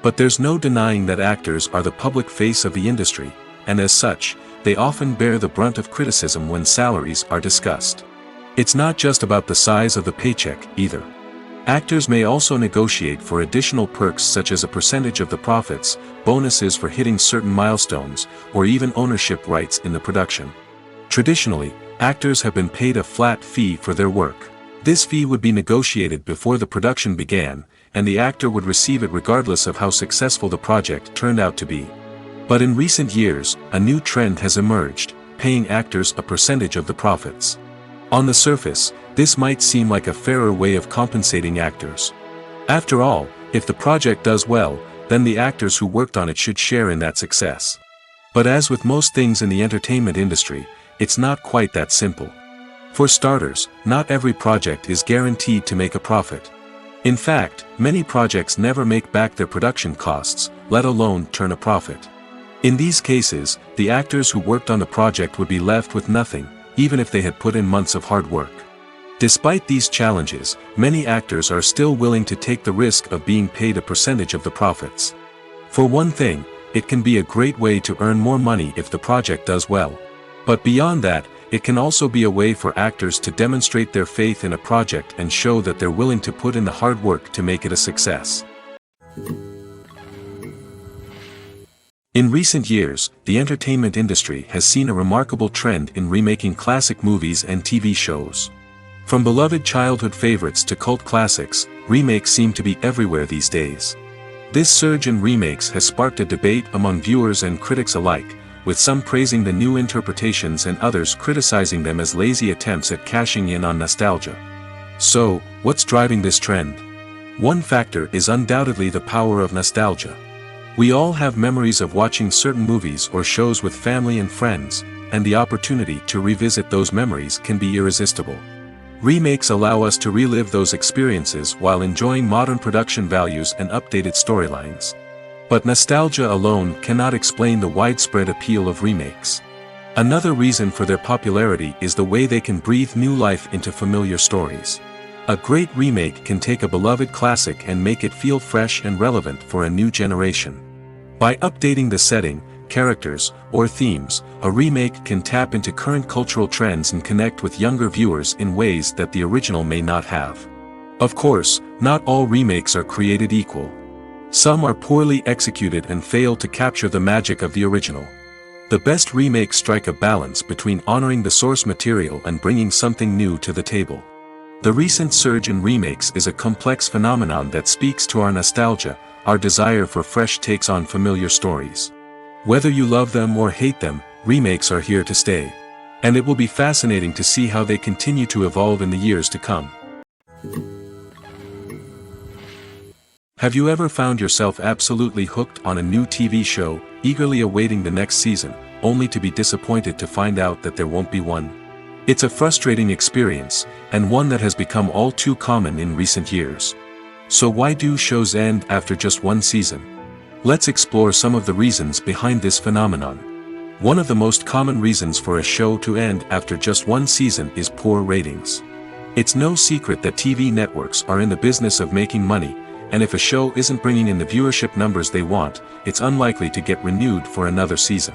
But there's no denying that actors are the public face of the industry, and as such, they often bear the brunt of criticism when salaries are discussed. It's not just about the size of the paycheck, either. Actors may also negotiate for additional perks such as a percentage of the profits, bonuses for hitting certain milestones, or even ownership rights in the production. Traditionally, actors have been paid a flat fee for their work. This fee would be negotiated before the production began, and the actor would receive it regardless of how successful the project turned out to be. But in recent years, a new trend has emerged, paying actors a percentage of the profits. On the surface, this might seem like a fairer way of compensating actors. After all, if the project does well, then the actors who worked on it should share in that success. But as with most things in the entertainment industry, it's not quite that simple. For starters, not every project is guaranteed to make a profit. In fact, many projects never make back their production costs, let alone turn a profit. In these cases, the actors who worked on the project would be left with nothing, even if they had put in months of hard work. Despite these challenges, many actors are still willing to take the risk of being paid a percentage of the profits. For one thing, it can be a great way to earn more money if the project does well. But beyond that, it can also be a way for actors to demonstrate their faith in a project and show that they're willing to put in the hard work to make it a success. In recent years, the entertainment industry has seen a remarkable trend in remaking classic movies and TV shows. From beloved childhood favorites to cult classics, remakes seem to be everywhere these days. This surge in remakes has sparked a debate among viewers and critics alike, with some praising the new interpretations and others criticizing them as lazy attempts at cashing in on nostalgia. So, what's driving this trend? One factor is undoubtedly the power of nostalgia. We all have memories of watching certain movies or shows with family and friends, and the opportunity to revisit those memories can be irresistible. Remakes allow us to relive those experiences while enjoying modern production values and updated storylines. But nostalgia alone cannot explain the widespread appeal of remakes. Another reason for their popularity is the way they can breathe new life into familiar stories. A great remake can take a beloved classic and make it feel fresh and relevant for a new generation. By updating the setting, characters, or themes, a remake can tap into current cultural trends and connect with younger viewers in ways that the original may not have. Of course, not all remakes are created equal. Some are poorly executed and fail to capture the magic of the original. The best remakes strike a balance between honoring the source material and bringing something new to the table. The recent surge in remakes is a complex phenomenon that speaks to our nostalgia, our desire for fresh takes on familiar stories. Whether you love them or hate them, remakes are here to stay. And it will be fascinating to see how they continue to evolve in the years to come. Have you ever found yourself absolutely hooked on a new TV show, eagerly awaiting the next season, only to be disappointed to find out that there won't be one? It's a frustrating experience, and one that has become all too common in recent years. So why do shows end after just one season? Let's explore some of the reasons behind this phenomenon. One of the most common reasons for a show to end after just one season is poor ratings. It's no secret that TV networks are in the business of making money, and if a show isn't bringing in the viewership numbers they want, it's unlikely to get renewed for another season.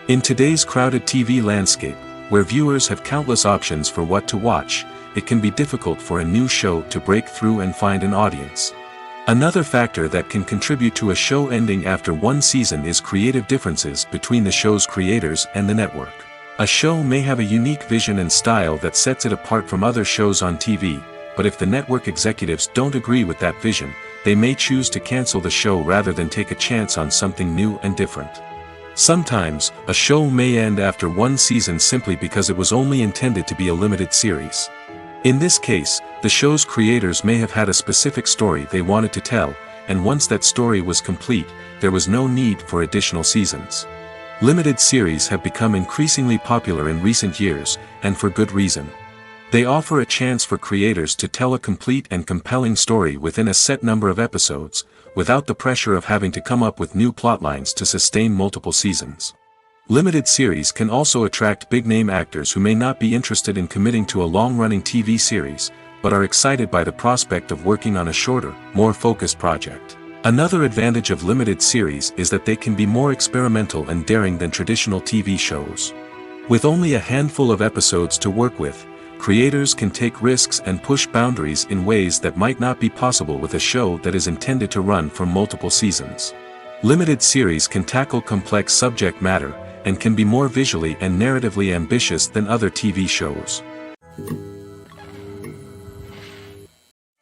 In today's crowded TV landscape, where viewers have countless options for what to watch, it can be difficult for a new show to break through and find an audience. Another factor that can contribute to a show ending after one season is creative differences between the show's creators and the network. A show may have a unique vision and style that sets it apart from other shows on TV, but if the network executives don't agree with that vision, they may choose to cancel the show rather than take a chance on something new and different. Sometimes, a show may end after one season simply because it was only intended to be a limited series. In this case, the show's creators may have had a specific story they wanted to tell, and once that story was complete, there was no need for additional seasons. Limited series have become increasingly popular in recent years, and for good reason. They offer a chance for creators to tell a complete and compelling story within a set number of episodes, without the pressure of having to come up with new plotlines to sustain multiple seasons. Limited series can also attract big-name actors who may not be interested in committing to a long-running TV series, but are excited by the prospect of working on a shorter, more focused project. Another advantage of limited series is that they can be more experimental and daring than traditional TV shows. With only a handful of episodes to work with, creators can take risks and push boundaries in ways that might not be possible with a show that is intended to run for multiple seasons. Limited series can tackle complex subject matter, and can be more visually and narratively ambitious than other TV shows.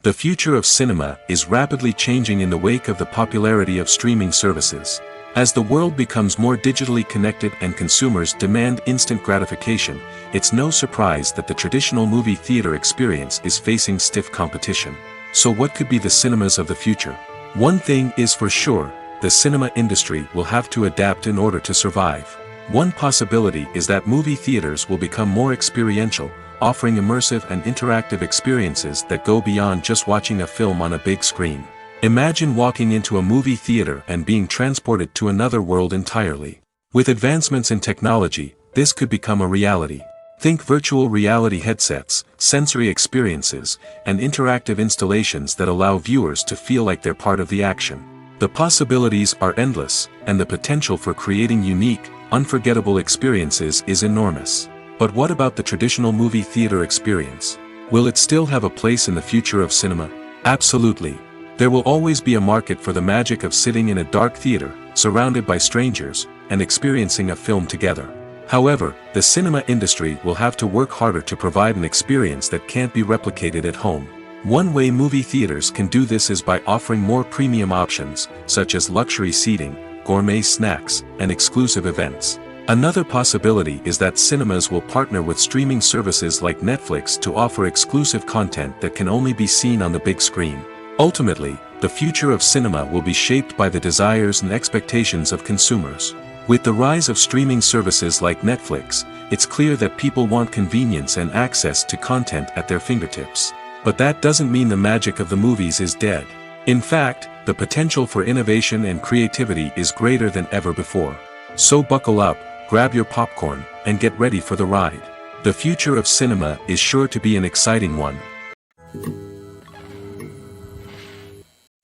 The future of cinema is rapidly changing in the wake of the popularity of streaming services. As the world becomes more digitally connected and consumers demand instant gratification, it's no surprise that the traditional movie theater experience is facing stiff competition. So what could be the cinemas of the future? One thing is for sure, the cinema industry will have to adapt in order to survive. One possibility is that movie theaters will become more experiential, offering immersive and interactive experiences that go beyond just watching a film on a big screen. Imagine walking into a movie theater and being transported to another world entirely. With advancements in technology, this could become a reality. Think virtual reality headsets, sensory experiences, and interactive installations that allow viewers to feel like they're part of the action. The possibilities are endless, and the potential for creating unique, unforgettable experiences is enormous. But what about the traditional movie theater experience? Will it still have a place in the future of cinema? Absolutely. There will always be a market for the magic of sitting in a dark theater, surrounded by strangers, and experiencing a film together. However, the cinema industry will have to work harder to provide an experience that can't be replicated at home. One way movie theaters can do this is by offering more premium options, such as luxury seating, gourmet snacks, and exclusive events. Another possibility is that cinemas will partner with streaming services like Netflix to offer exclusive content that can only be seen on the big screen. Ultimately, the future of cinema will be shaped by the desires and expectations of consumers. With the rise of streaming services like Netflix, it's clear that people want convenience and access to content at their fingertips. But that doesn't mean the magic of the movies is dead. In fact, the potential for innovation and creativity is greater than ever before. So buckle up, grab your popcorn, and get ready for the ride. The future of cinema is sure to be an exciting one.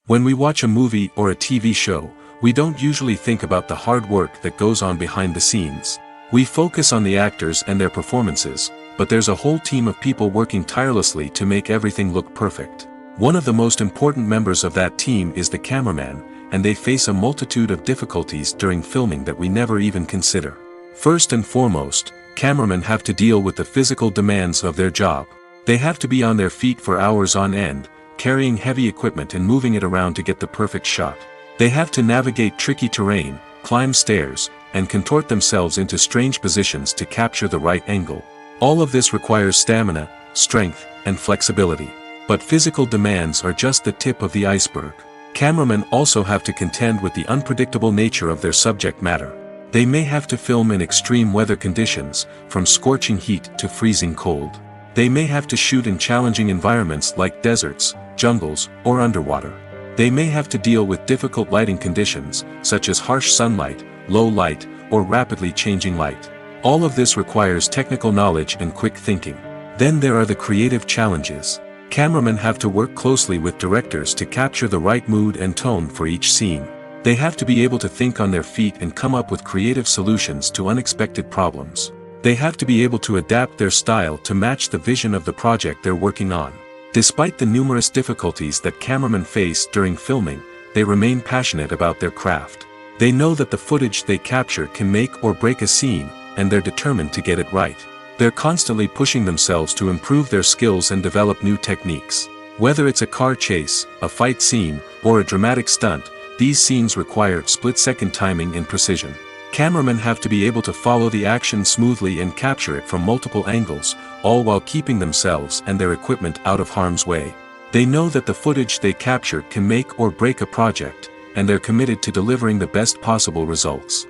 When we watch a movie or a TV show, we don't usually think about the hard work that goes on behind the scenes. We focus on the actors and their performances, but there's a whole team of people working tirelessly to make everything look perfect. One of the most important members of that team is the cameraman, and they face a multitude of difficulties during filming that we never even consider. First and foremost, cameramen have to deal with the physical demands of their job. They have to be on their feet for hours on end, carrying heavy equipment and moving it around to get the perfect shot. They have to navigate tricky terrain, climb stairs, and contort themselves into strange positions to capture the right angle. All of this requires stamina, strength, and flexibility. But physical demands are just the tip of the iceberg. Cameramen also have to contend with the unpredictable nature of their subject matter. They may have to film in extreme weather conditions, from scorching heat to freezing cold. They may have to shoot in challenging environments like deserts, jungles, or underwater. They may have to deal with difficult lighting conditions, such as harsh sunlight, low light, or rapidly changing light. All of this requires technical knowledge and quick thinking. Then there are the creative challenges. Cameramen have to work closely with directors to capture the right mood and tone for each scene. They have to be able to think on their feet and come up with creative solutions to unexpected problems. They have to be able to adapt their style to match the vision of the project they're working on. Despite the numerous difficulties that cameramen face during filming, they remain passionate about their craft. They know that the footage they capture can make or break a scene, and they're determined to get it right. They're constantly pushing themselves to improve their skills and develop new techniques. Whether it's a car chase, a fight scene, or a dramatic stunt, these scenes require split-second timing and precision. Cameramen have to be able to follow the action smoothly and capture it from multiple angles, all while keeping themselves and their equipment out of harm's way. They know that the footage they capture can make or break a project, and they're committed to delivering the best possible results.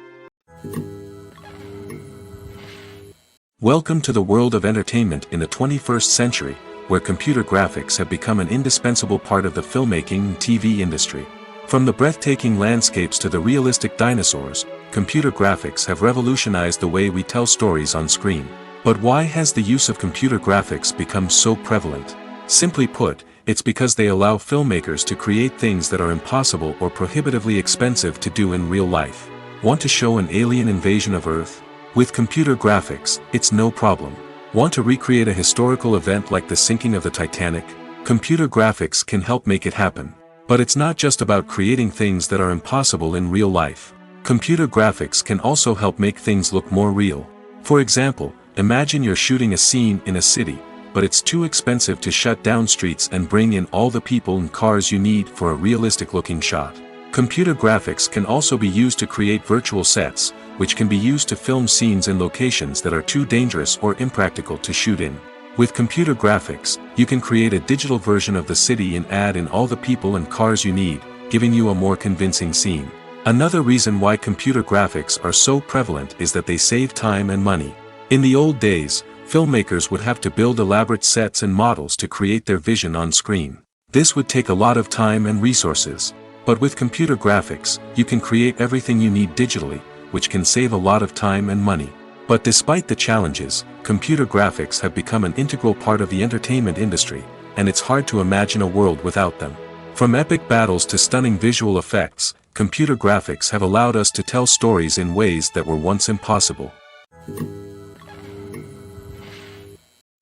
Welcome to the world of entertainment in the 21st century, where computer graphics have become an indispensable part of the filmmaking and TV industry. From the breathtaking landscapes to the realistic dinosaurs, computer graphics have revolutionized the way we tell stories on screen. But why has the use of computer graphics become so prevalent? Simply put, It's because they allow filmmakers to create things that are impossible or prohibitively expensive to do in real life. Want to show an alien invasion of Earth? With computer graphics, it's no problem. Want to recreate a historical event like the sinking of the Titanic? Computer graphics can help make it happen. But it's not just about creating things that are impossible in real life. Computer graphics can also help make things look more real. For example, imagine you're shooting a scene in a city, but it's too expensive to shut down streets and bring in all the people and cars you need for a realistic-looking shot. Computer graphics can also be used to create virtual sets, which can be used to film scenes in locations that are too dangerous or impractical to shoot in. With computer graphics, you can create a digital version of the city and add in all the people and cars you need, giving you a more convincing scene. Another reason why computer graphics are so prevalent is that they save time and money. In the old days, filmmakers would have to build elaborate sets and models to create their vision on screen. This would take a lot of time and resources. But with computer graphics, you can create everything you need digitally, which can save a lot of time and money. But despite the challenges, computer graphics have become an integral part of the entertainment industry, and it's hard to imagine a world without them. From epic battles to stunning visual effects, computer graphics have allowed us to tell stories in ways that were once impossible.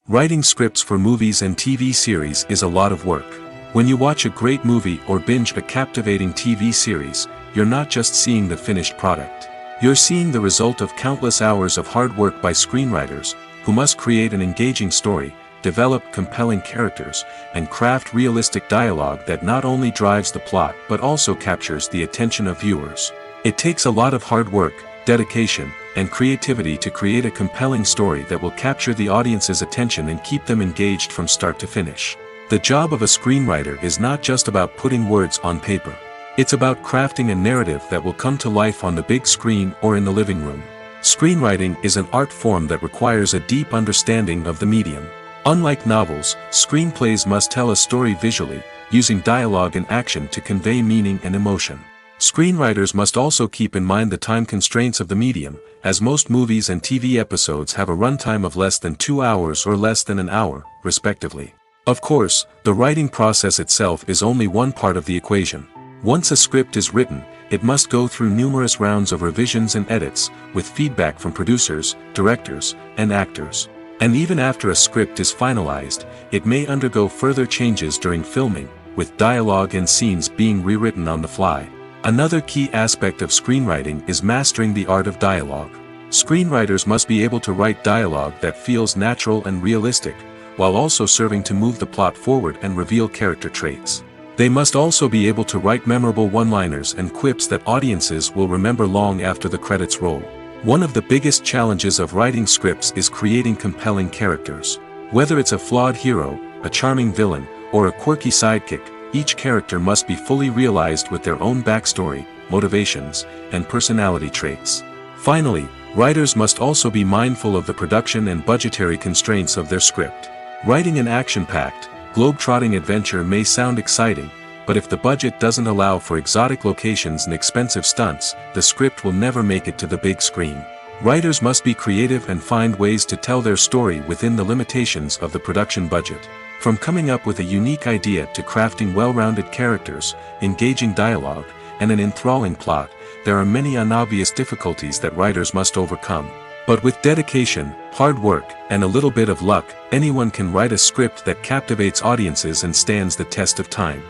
Writing scripts for movies and TV series is a lot of work. When you watch a great movie or binge a captivating TV series, you're not just seeing the finished product. You're seeing the result of countless hours of hard work by screenwriters, who must create an engaging story, develop compelling characters, and craft realistic dialogue that not only drives the plot but also captures the attention of viewers. It takes a lot of hard work, dedication, and creativity to create a compelling story that will capture the audience's attention and keep them engaged from start to finish. The job of a screenwriter is not just about putting words on paper. It's about crafting a narrative that will come to life on the big screen or in the living room. Screenwriting is an art form that requires a deep understanding of the medium. Unlike novels, screenplays must tell a story visually, using dialogue and action to convey meaning and emotion. Screenwriters must also keep in mind the time constraints of the medium, as most movies and TV episodes have a runtime of less than 2 hours or less than an hour, respectively. Of course, the writing process itself is only one part of the equation. Once a script is written, it must go through numerous rounds of revisions and edits, with feedback from producers, directors, and actors. And even after a script is finalized, it may undergo further changes during filming, with dialogue and scenes being rewritten on the fly. Another key aspect of screenwriting is mastering the art of dialogue. Screenwriters must be able to write dialogue that feels natural and realistic, while also serving to move the plot forward and reveal character traits. They must also be able to write memorable one-liners and quips that audiences will remember long after the credits roll. One of the biggest challenges of writing scripts is creating compelling characters. Whether it's a flawed hero, a charming villain, or a quirky sidekick, each character must be fully realized with their own backstory, motivations, and personality traits. Finally, writers must also be mindful of the production and budgetary constraints of their script. Writing an action-packed, globe-trotting adventure may sound exciting, but if the budget doesn't allow for exotic locations and expensive stunts, the script will never make it to the big screen. Writers must be creative and find ways to tell their story within the limitations of the production budget. From coming up with a unique idea to crafting well-rounded characters, engaging dialogue, and an enthralling plot, there are many unobvious difficulties that writers must overcome. But with dedication, hard work, and a little bit of luck, anyone can write a script that captivates audiences and stands the test of time.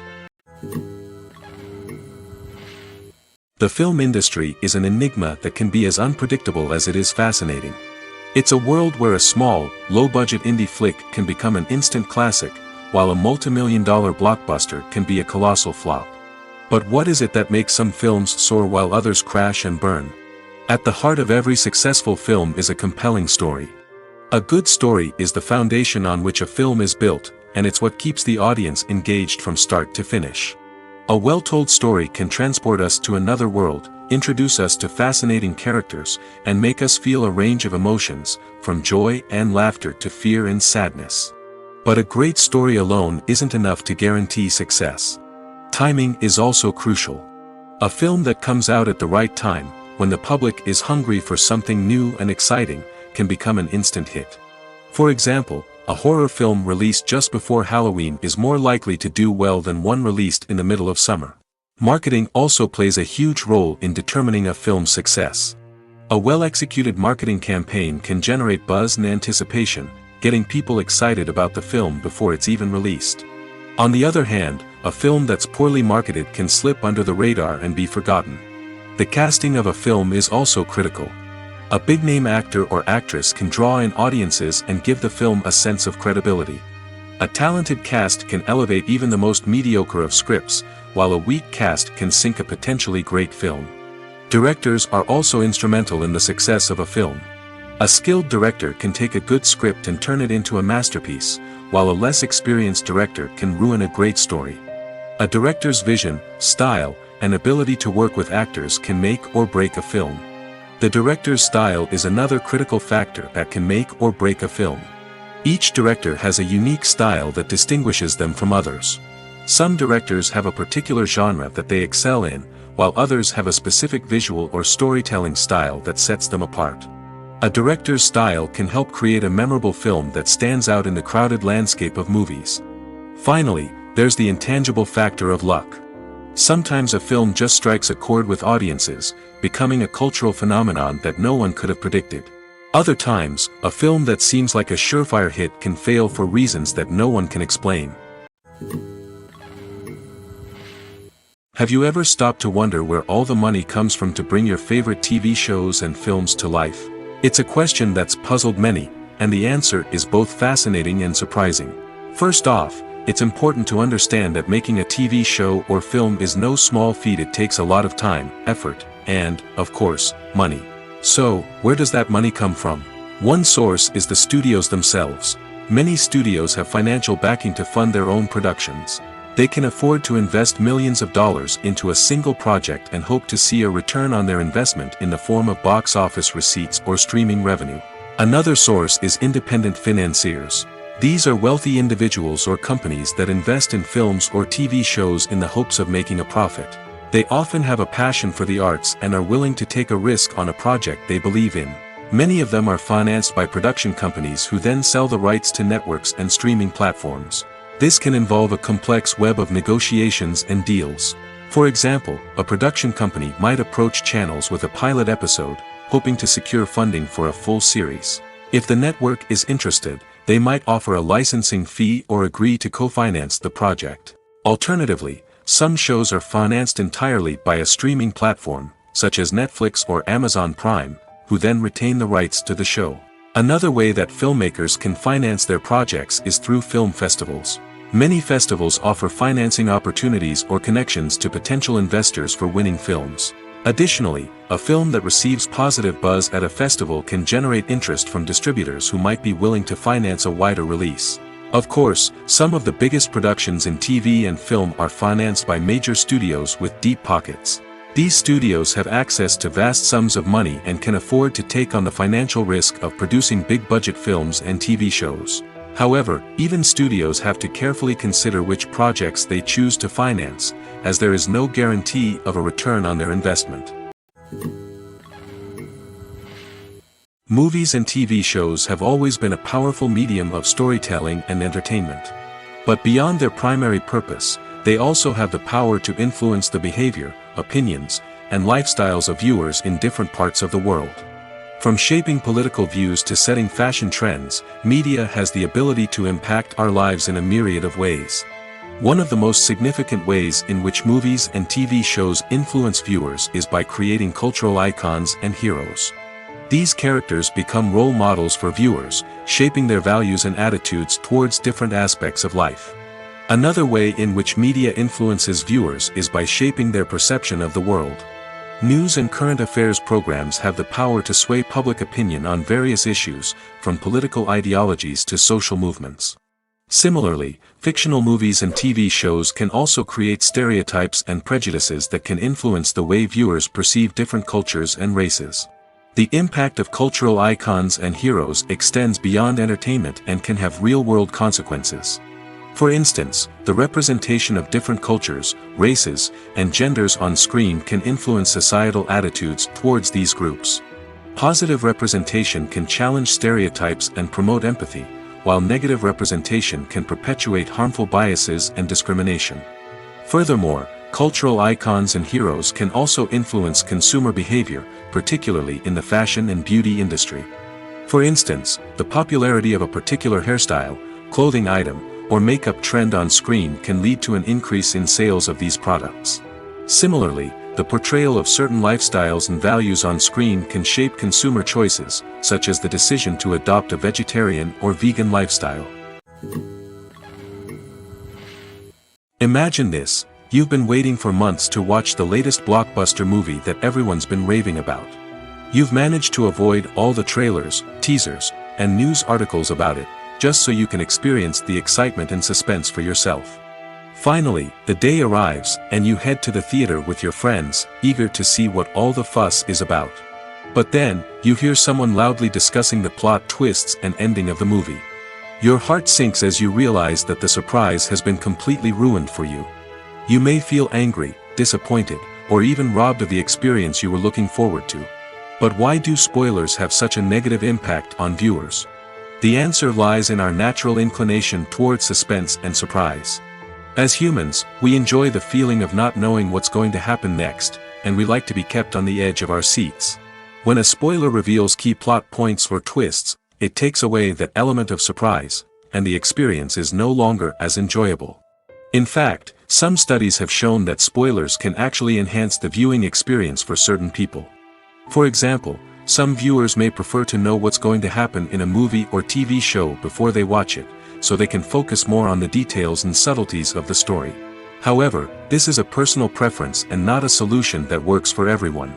The film industry is an enigma that can be as unpredictable as it is fascinating. It's a world where a small, low-budget indie flick can become an instant classic, while a multi-million-dollar blockbuster can be a colossal flop. But what is it that makes some films soar while others crash and burn? At the heart of every successful film is a compelling story. A good story is the foundation on which a film is built, and it's what keeps the audience engaged from start to finish. A well-told story can transport us to another world, introduce us to fascinating characters, and make us feel a range of emotions, from joy and laughter to fear and sadness. But a great story alone isn't enough to guarantee success. Timing is also crucial. A film that comes out at the right time, when the public is hungry for something new and exciting, can become an instant hit. For example, A horror film released just before Halloween is more likely to do well than one released in the middle of summer. Marketing also plays a huge role in determining a film's success. A well-executed marketing campaign can generate buzz and anticipation, getting people excited about the film before it's even released. On the other hand, a film that's poorly marketed can slip under the radar and be forgotten. The casting of a film is also critical. A big-name actor or actress can draw in audiences and give the film a sense of credibility. A talented cast can elevate even the most mediocre of scripts, while a weak cast can sink a potentially great film. Directors are also instrumental in the success of a film. A skilled director can take a good script and turn it into a masterpiece, while a less experienced director can ruin a great story. A director's vision, style, and ability to work with actors can make or break a film. The director's style is another critical factor that can make or break a film. Each director has a unique style that distinguishes them from others. Some directors have a particular genre that they excel in, while others have a specific visual or storytelling style that sets them apart. A director's style can help create a memorable film that stands out in the crowded landscape of movies. Finally, there's the intangible factor of luck. Sometimes a film just strikes a chord with audiences, becoming a cultural phenomenon that no one could have predicted. Other times, a film that seems like a surefire hit can fail for reasons that no one can explain. Have you ever stopped to wonder where all the money comes from to bring your favorite TV shows and films to life? It's a question that's puzzled many, and the answer is both fascinating and surprising. First off, it's important to understand that making a TV show or film is no small feat. It takes a lot of time, effort, and, of course, money. So, where does that money come from? One source is the studios themselves. Many studios have financial backing to fund their own productions. They can afford to invest millions of dollars into a single project and hope to see a return on their investment in the form of box office receipts or streaming revenue. Another source is independent financiers. These are wealthy individuals or companies that invest in films or TV shows in the hopes of making a profit. They often have a passion for the arts and are willing to take a risk on a project they believe in. Many of them are financed by production companies who then sell the rights to networks and streaming platforms. This can involve a complex web of negotiations and deals. For example, a production company might approach channels with a pilot episode, hoping to secure funding for a full series. If the network is interested, they might offer a licensing fee or agree to co-finance the project. Alternatively, some shows are financed entirely by a streaming platform, such as Netflix or Amazon Prime, who then retain the rights to the show. Another way that filmmakers can finance their projects is through film festivals. Many festivals offer financing opportunities or connections to potential investors for winning films. Additionally, a film that receives positive buzz at a festival can generate interest from distributors who might be willing to finance a wider release. Of course, some of the biggest productions in TV and film are financed by major studios with deep pockets. These studios have access to vast sums of money and can afford to take on the financial risk of producing big-budget films and TV shows. However, even studios have to carefully consider which projects they choose to finance, as there is no guarantee of a return on their investment. Movies and TV shows have always been a powerful medium of storytelling and entertainment. But beyond their primary purpose, they also have the power to influence the behavior, opinions, and lifestyles of viewers in different parts of the world. From shaping political views to setting fashion trends, media has the ability to impact our lives in a myriad of ways. One of the most significant ways in which movies and TV shows influence viewers is by creating cultural icons and heroes. These characters become role models for viewers, shaping their values and attitudes towards different aspects of life. Another way in which media influences viewers is by shaping their perception of the world. News and current affairs programs have the power to sway public opinion on various issues, from political ideologies to social movements. Similarly, fictional movies and TV shows can also create stereotypes and prejudices that can influence the way viewers perceive different cultures and races. The impact of cultural icons and heroes extends beyond entertainment and can have real-world consequences. For instance, the representation of different cultures, races, and genders on screen can influence societal attitudes towards these groups. Positive representation can challenge stereotypes and promote empathy, while negative representation can perpetuate harmful biases and discrimination. Furthermore, cultural icons and heroes can also influence consumer behavior, particularly in the fashion and beauty industry. For instance, the popularity of a particular hairstyle, clothing item, or makeup trend on screen can lead to an increase in sales of these products. Similarly, the portrayal of certain lifestyles and values on screen can shape consumer choices, such as the decision to adopt a vegetarian or vegan lifestyle. Imagine this: you've been waiting for months to watch the latest blockbuster movie that everyone's been raving about. You've managed to avoid all the trailers, teasers, and news articles about it, just so you can experience the excitement and suspense for yourself. Finally, the day arrives, and you head to the theater with your friends, eager to see what all the fuss is about. But then, you hear someone loudly discussing the plot twists and ending of the movie. Your heart sinks as you realize that the surprise has been completely ruined for you. You may feel angry, disappointed, or even robbed of the experience you were looking forward to. But why do spoilers have such a negative impact on viewers? The answer lies in our natural inclination towards suspense and surprise. As humans, we enjoy the feeling of not knowing what's going to happen next, and we like to be kept on the edge of our seats. When a spoiler reveals key plot points or twists, it takes away that element of surprise, and the experience is no longer as enjoyable. In fact, some studies have shown that spoilers can actually enhance the viewing experience for certain people. For example, some viewers may prefer to know what's going to happen in a movie or TV show before they watch it, so they can focus more on the details and subtleties of the story. However, this is a personal preference and not a solution that works for everyone.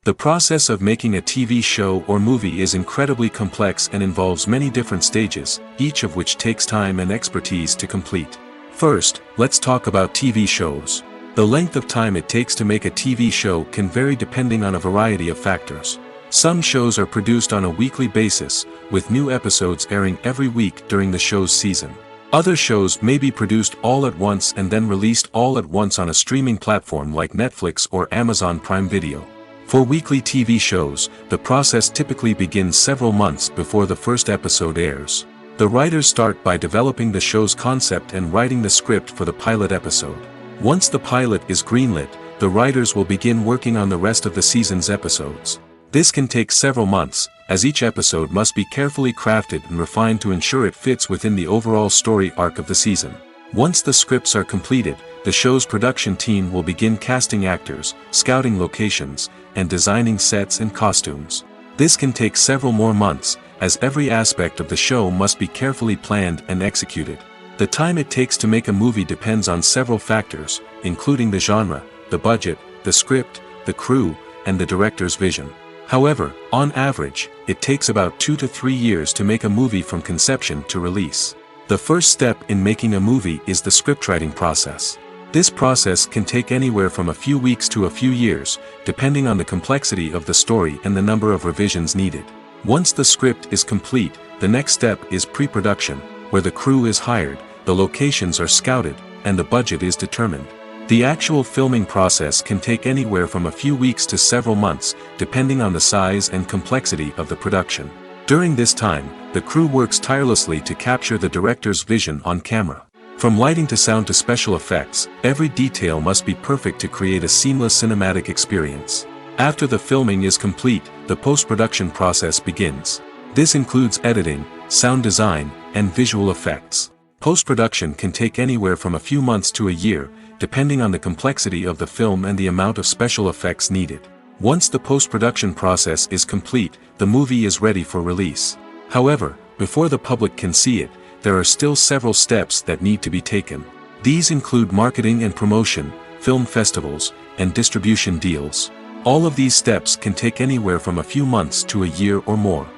The process of making a TV show or movie is incredibly complex and involves many different stages, each of which takes time and expertise to complete. First, let's talk about TV shows. The length of time it takes to make a TV show can vary depending on a variety of factors. Some shows are produced on a weekly basis, with new episodes airing every week during the show's season. Other shows may be produced all at once and then released all at once on a streaming platform like Netflix or Amazon Prime Video. For weekly TV shows, the process typically begins several months before the first episode airs. The writers start by developing the show's concept and writing the script for the pilot episode. Once the pilot is greenlit, the writers will begin working on the rest of the season's episodes. This can take several months, as each episode must be carefully crafted and refined to ensure it fits within the overall story arc of the season. Once the scripts are completed, the show's production team will begin casting actors, scouting locations, and designing sets and costumes. This can take several more months, as every aspect of the show must be carefully planned and executed. The time it takes to make a movie depends on several factors, including the genre, the budget, the script, the crew, and the director's vision. However, on average, it takes about 2 to 3 years to make a movie from conception to release. The first step in making a movie is the scriptwriting process. This process can take anywhere from a few weeks to a few years, depending on the complexity of the story and the number of revisions needed. Once the script is complete, the next step is pre-production, where the crew is hired, the locations are scouted, and the budget is determined. The actual filming process can take anywhere from a few weeks to several months, depending on the size and complexity of the production. During this time, the crew works tirelessly to capture the director's vision on camera. From lighting to sound to special effects, every detail must be perfect to create a seamless cinematic experience. After the filming is complete, the post-production process begins. This includes editing, sound design, and visual effects. Post-production can take anywhere from a few months to a year, depending on the complexity of the film and the amount of special effects needed. Once the post-production process is complete, the movie is ready for release. However, before the public can see it, there are still several steps that need to be taken. These include marketing and promotion, film festivals, and distribution deals. All of these steps can take anywhere from a few months to a year or more.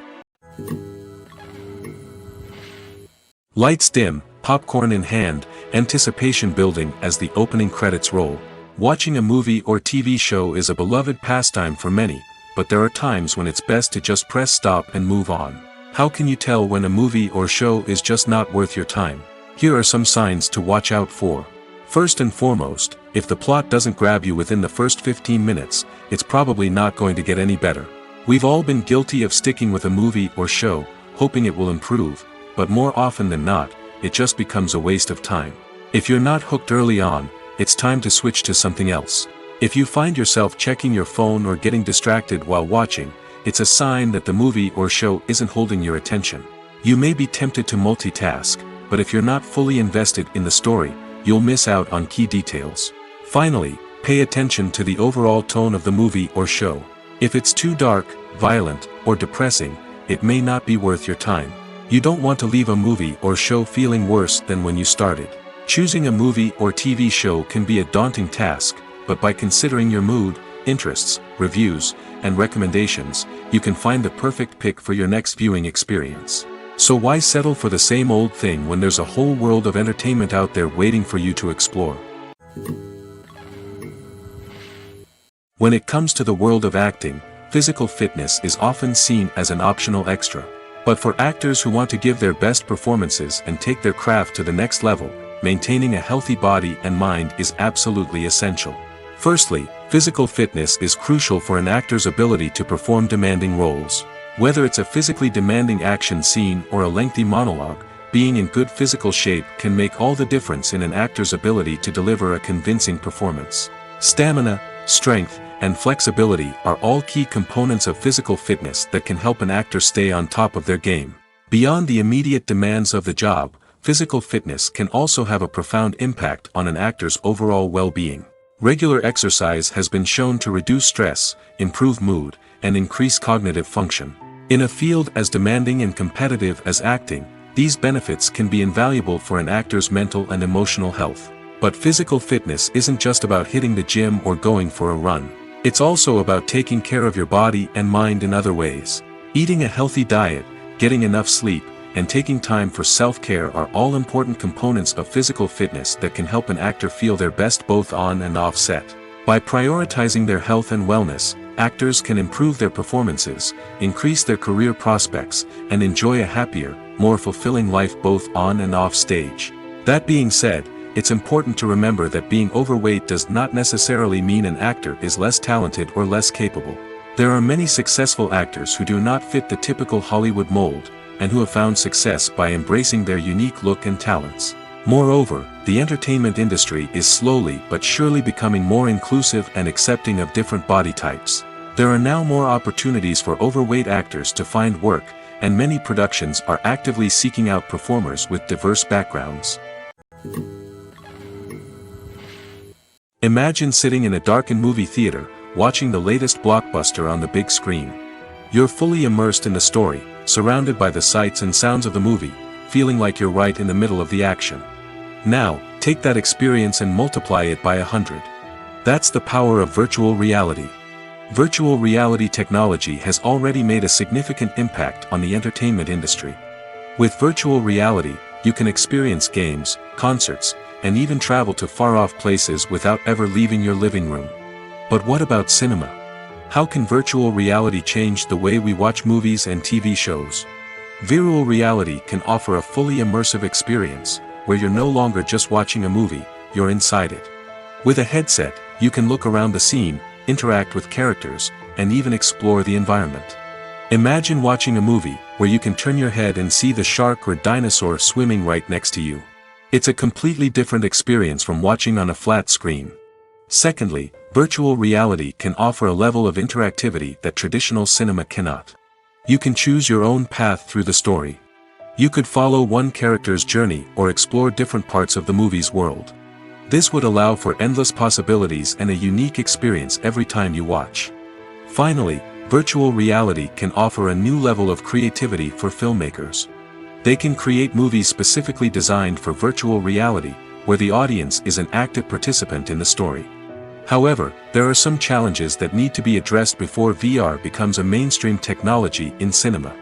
Lights dim, popcorn in hand, anticipation building as the opening credits roll. Watching a movie or TV show is a beloved pastime for many, but there are times when it's best to just press stop and move on. How can you tell when a movie or show is just not worth your time? Here are some signs to watch out for. First and foremost, if the plot doesn't grab you within the first 15 minutes, it's probably not going to get any better. We've all been guilty of sticking with a movie or show, hoping it will improve, but more often than not, it just becomes a waste of time. If you're not hooked early on, it's time to switch to something else. If you find yourself checking your phone or getting distracted while watching, it's a sign that the movie or show isn't holding your attention. You may be tempted to multitask, but if you're not fully invested in the story, you'll miss out on key details. Finally, pay attention to the overall tone of the movie or show. If it's too dark, violent, or depressing, it may not be worth your time. You don't want to leave a movie or show feeling worse than when you started. Choosing a movie or TV show can be a daunting task, but by considering your mood, interests, reviews, and recommendations, you can find the perfect pick for your next viewing experience. So why settle for the same old thing when there's a whole world of entertainment out there waiting for you to explore? When it comes to the world of acting, physical fitness is often seen as an optional extra. But for actors who want to give their best performances and take their craft to the next level, maintaining a healthy body and mind is absolutely essential. Firstly, physical fitness is crucial for an actor's ability to perform demanding roles. Whether it's a physically demanding action scene or a lengthy monologue, being in good physical shape can make all the difference in an actor's ability to deliver a convincing performance. Stamina, strength, and flexibility are all key components of physical fitness that can help an actor stay on top of their game. Beyond the immediate demands of the job, physical fitness can also have a profound impact on an actor's overall well-being. Regular exercise has been shown to reduce stress, improve mood, and increase cognitive function. In a field as demanding and competitive as acting, these benefits can be invaluable for an actor's mental and emotional health. But physical fitness isn't just about hitting the gym or going for a run. It's also about taking care of your body and mind in other ways. Eating a healthy diet, getting enough sleep, and taking time for self-care are all important components of physical fitness that can help an actor feel their best both on and off set. By prioritizing their health and wellness, actors can improve their performances, increase their career prospects, and enjoy a happier, more fulfilling life both on and off stage. That being said, it's important to remember that being overweight does not necessarily mean an actor is less talented or less capable. There are many successful actors who do not fit the typical Hollywood mold, and who have found success by embracing their unique look and talents. Moreover, the entertainment industry is slowly but surely becoming more inclusive and accepting of different body types. There are now more opportunities for overweight actors to find work, and many productions are actively seeking out performers with diverse backgrounds. Imagine sitting in a darkened movie theater, watching the latest blockbuster on the big screen. You're fully immersed in the story, surrounded by the sights and sounds of the movie, feeling like you're right in the middle of the action. Now, take that experience and multiply it by 100. That's the power of virtual reality. Virtual reality technology has already made a significant impact on the entertainment industry. With virtual reality, you can experience games, concerts, and even travel to far-off places without ever leaving your living room. But what about cinema? How can virtual reality change the way we watch movies and TV shows? Virtual reality can offer a fully immersive experience, where you're no longer just watching a movie, you're inside it. With a headset, you can look around the scene, interact with characters, and even explore the environment. Imagine watching a movie, where you can turn your head and see the shark or dinosaur swimming right next to you. It's a completely different experience from watching on a flat screen. Secondly, virtual reality can offer a level of interactivity that traditional cinema cannot. You can choose your own path through the story. You could follow one character's journey or explore different parts of the movie's world. This would allow for endless possibilities and a unique experience every time you watch. Finally, virtual reality can offer a new level of creativity for filmmakers. They can create movies specifically designed for virtual reality, where the audience is an active participant in the story. However, there are some challenges that need to be addressed before VR becomes a mainstream technology in cinema.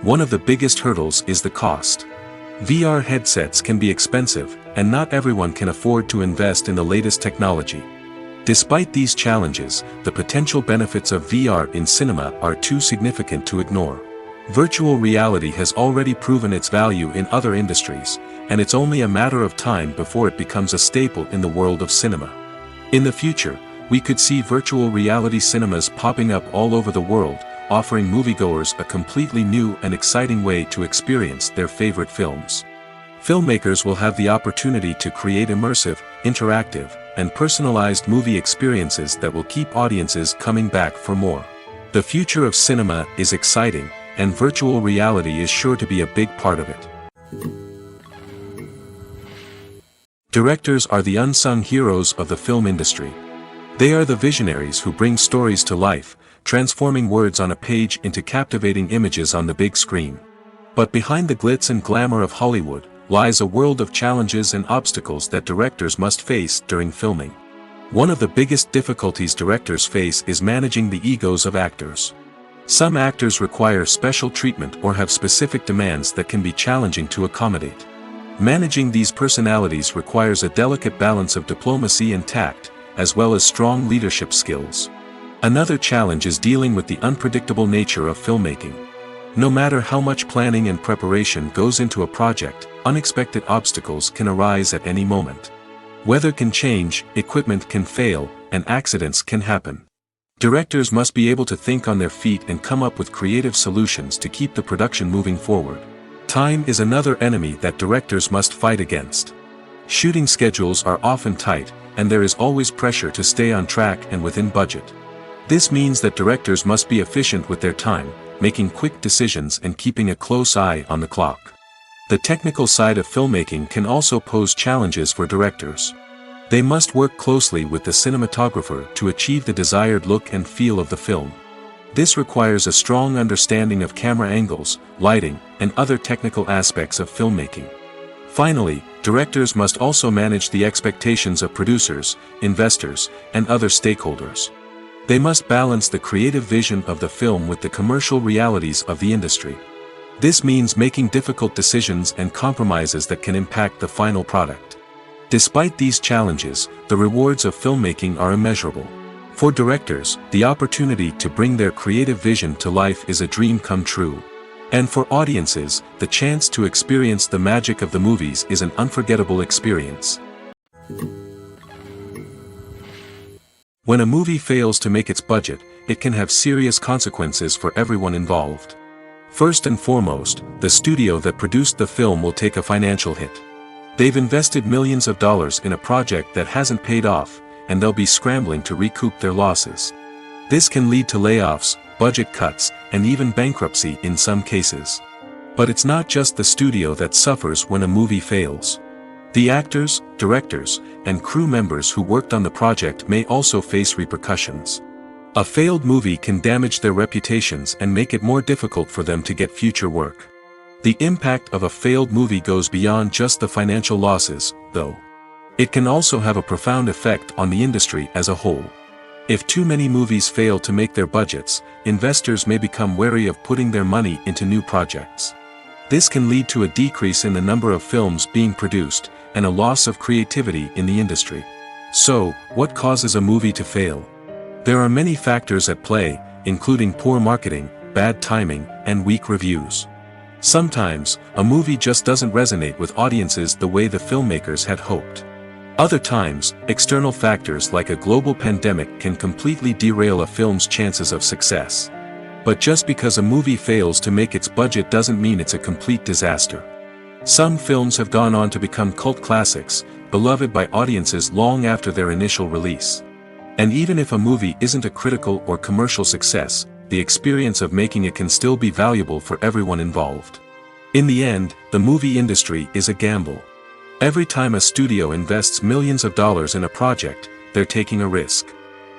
One of the biggest hurdles is the cost. VR headsets can be expensive, and not everyone can afford to invest in the latest technology. Despite these challenges, the potential benefits of VR in cinema are too significant to ignore. Virtual reality has already proven its value in other industries, and it's only a matter of time before it becomes a staple in the world of cinema. In the future, we could see virtual reality cinemas popping up all over the world, offering moviegoers a completely new and exciting way to experience their favorite films. Filmmakers will have the opportunity to create immersive, interactive, and personalized movie experiences that will keep audiences coming back for more. The future of cinema is exciting, and virtual reality is sure to be a big part of it. Directors are the unsung heroes of the film industry. They are the visionaries who bring stories to life, transforming words on a page into captivating images on the big screen. But behind the glitz and glamour of Hollywood lies a world of challenges and obstacles that directors must face during filming. One of the biggest difficulties directors face is managing the egos of actors. Some actors require special treatment or have specific demands that can be challenging to accommodate. Managing these personalities requires a delicate balance of diplomacy and tact, as well as strong leadership skills. Another challenge is dealing with the unpredictable nature of filmmaking. No matter how much planning and preparation goes into a project, unexpected obstacles can arise at any moment. Weather can change, equipment can fail, and accidents can happen. Directors must be able to think on their feet and come up with creative solutions to keep the production moving forward. Time is another enemy that directors must fight against. Shooting schedules are often tight, and there is always pressure to stay on track and within budget. This means that directors must be efficient with their time, making quick decisions and keeping a close eye on the clock. The technical side of filmmaking can also pose challenges for directors. They must work closely with the cinematographer to achieve the desired look and feel of the film. This requires a strong understanding of camera angles, lighting, and other technical aspects of filmmaking. Finally, directors must also manage the expectations of producers, investors, and other stakeholders. They must balance the creative vision of the film with the commercial realities of the industry. This means making difficult decisions and compromises that can impact the final product. Despite these challenges, the rewards of filmmaking are immeasurable. For directors, the opportunity to bring their creative vision to life is a dream come true. And for audiences, the chance to experience the magic of the movies is an unforgettable experience. When a movie fails to make its budget, it can have serious consequences for everyone involved. First and foremost, the studio that produced the film will take a financial hit. They've invested millions of dollars in a project that hasn't paid off, and they'll be scrambling to recoup their losses. This can lead to layoffs, budget cuts, and even bankruptcy in some cases. But it's not just the studio that suffers when a movie fails. The actors, directors, and crew members who worked on the project may also face repercussions. A failed movie can damage their reputations and make it more difficult for them to get future work. The impact of a failed movie goes beyond just the financial losses, though. It can also have a profound effect on the industry as a whole. If too many movies fail to make their budgets, investors may become wary of putting their money into new projects. This can lead to a decrease in the number of films being produced, and a loss of creativity in the industry. So, what causes a movie to fail? There are many factors at play, including poor marketing, bad timing, and weak reviews. Sometimes, a movie just doesn't resonate with audiences the way the filmmakers had hoped. Other times, external factors like a global pandemic can completely derail a film's chances of success. But just because a movie fails to make its budget doesn't mean it's a complete disaster. Some films have gone on to become cult classics, beloved by audiences long after their initial release. And even if a movie isn't a critical or commercial success, the experience of making it can still be valuable for everyone involved. In the end, the movie industry is a gamble. Every time a studio invests millions of dollars in a project, they're taking a risk.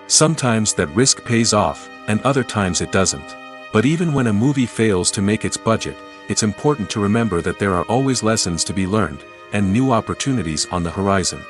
Sometimes that risk pays off, and other times it doesn't. But even when a movie fails to make its budget, it's important to remember that there are always lessons to be learned, and new opportunities on the horizon.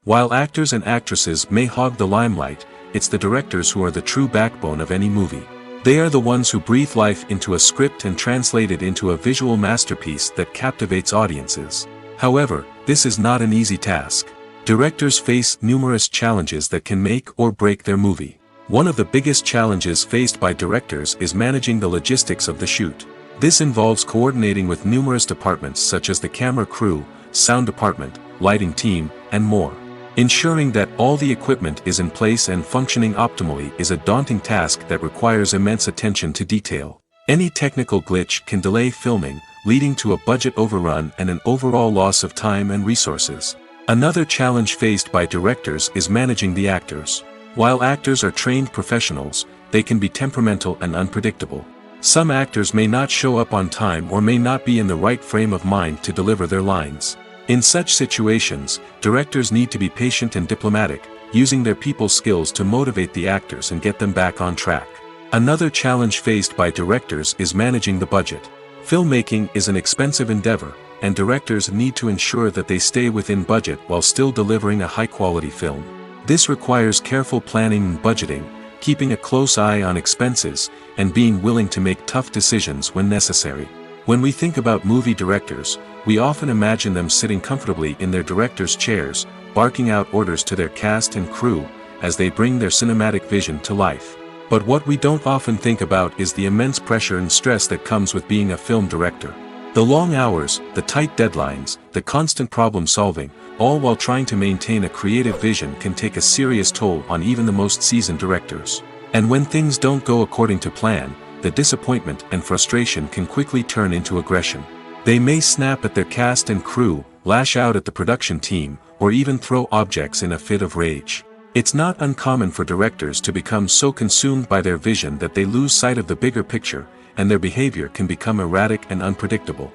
While actors and actresses may hog the limelight, it's the directors who are the true backbone of any movie. They are the ones who breathe life into a script and translate it into a visual masterpiece that captivates audiences. However, this is not an easy task. Directors face numerous challenges that can make or break their movie. One of the biggest challenges faced by directors is managing the logistics of the shoot. This involves coordinating with numerous departments such as the camera crew, sound department, lighting team, and more. Ensuring that all the equipment is in place and functioning optimally is a daunting task that requires immense attention to detail. Any technical glitch can delay filming, leading to a budget overrun and an overall loss of time and resources. Another challenge faced by directors is managing the actors. While actors are trained professionals, they can be temperamental and unpredictable. Some actors may not show up on time or may not be in the right frame of mind to deliver their lines. In such situations, directors need to be patient and diplomatic, using their people skills to motivate the actors and get them back on track. Another challenge faced by directors is managing the budget. Filmmaking is an expensive endeavor, and directors need to ensure that they stay within budget while still delivering a high-quality film. This requires careful planning and budgeting, keeping a close eye on expenses, and being willing to make tough decisions when necessary. When we think about movie directors, we often imagine them sitting comfortably in their director's chairs, barking out orders to their cast and crew, as they bring their cinematic vision to life. But what we don't often think about is the immense pressure and stress that comes with being a film director. The long hours, the tight deadlines, the constant problem solving, all while trying to maintain a creative vision can take a serious toll on even the most seasoned directors. And when things don't go according to plan, the disappointment and frustration can quickly turn into aggression. They may snap at their cast and crew, lash out at the production team, or even throw objects in a fit of rage. It's not uncommon for directors to become so consumed by their vision that they lose sight of the bigger picture, and their behavior can become erratic and unpredictable.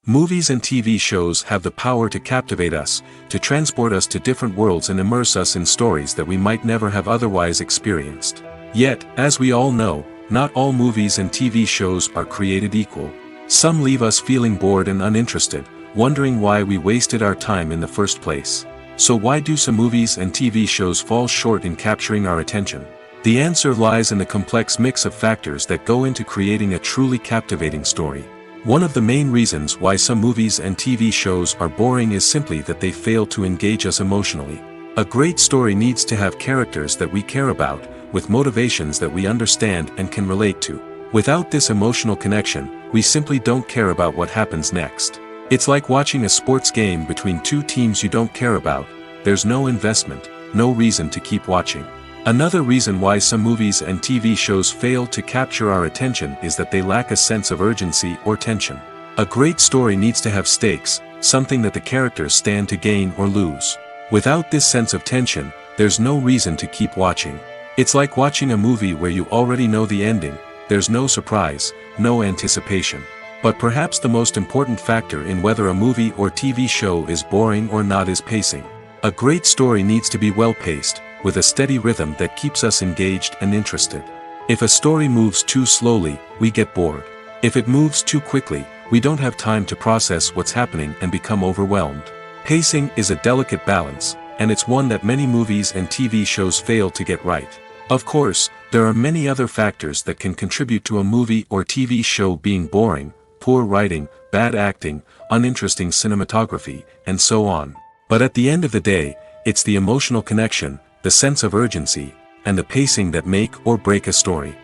Movies and TV shows have the power to captivate us, to transport us to different worlds and immerse us in stories that we might never have otherwise experienced. Yet, as we all know, not all movies and TV shows are created equal. Some leave us feeling bored and uninterested, wondering why we wasted our time in the first place. So why do some movies and TV shows fall short in capturing our attention? The answer lies in the complex mix of factors that go into creating a truly captivating story. One of the main reasons why some movies and TV shows are boring is simply that they fail to engage us emotionally. A great story needs to have characters that we care about, with motivations that we understand and can relate to. Without this emotional connection, we simply don't care about what happens next. It's like watching a sports game between two teams you don't care about. There's no investment, no reason to keep watching. Another reason why some movies and TV shows fail to capture our attention is that they lack a sense of urgency or tension. A great story needs to have stakes, something that the characters stand to gain or lose. Without this sense of tension, there's no reason to keep watching. It's like watching a movie where you already know the ending. There's no surprise, no anticipation. But perhaps the most important factor in whether a movie or TV show is boring or not is pacing. A great story needs to be well-paced, with a steady rhythm that keeps us engaged and interested. If a story moves too slowly, we get bored. If it moves too quickly, we don't have time to process what's happening and become overwhelmed. Pacing is a delicate balance, and it's one that many movies and TV shows fail to get right. Of course, there are many other factors that can contribute to a movie or TV show being boring: poor writing, bad acting, uninteresting cinematography, and so on. But at the end of the day, it's the emotional connection, the sense of urgency, and the pacing that make or break a story.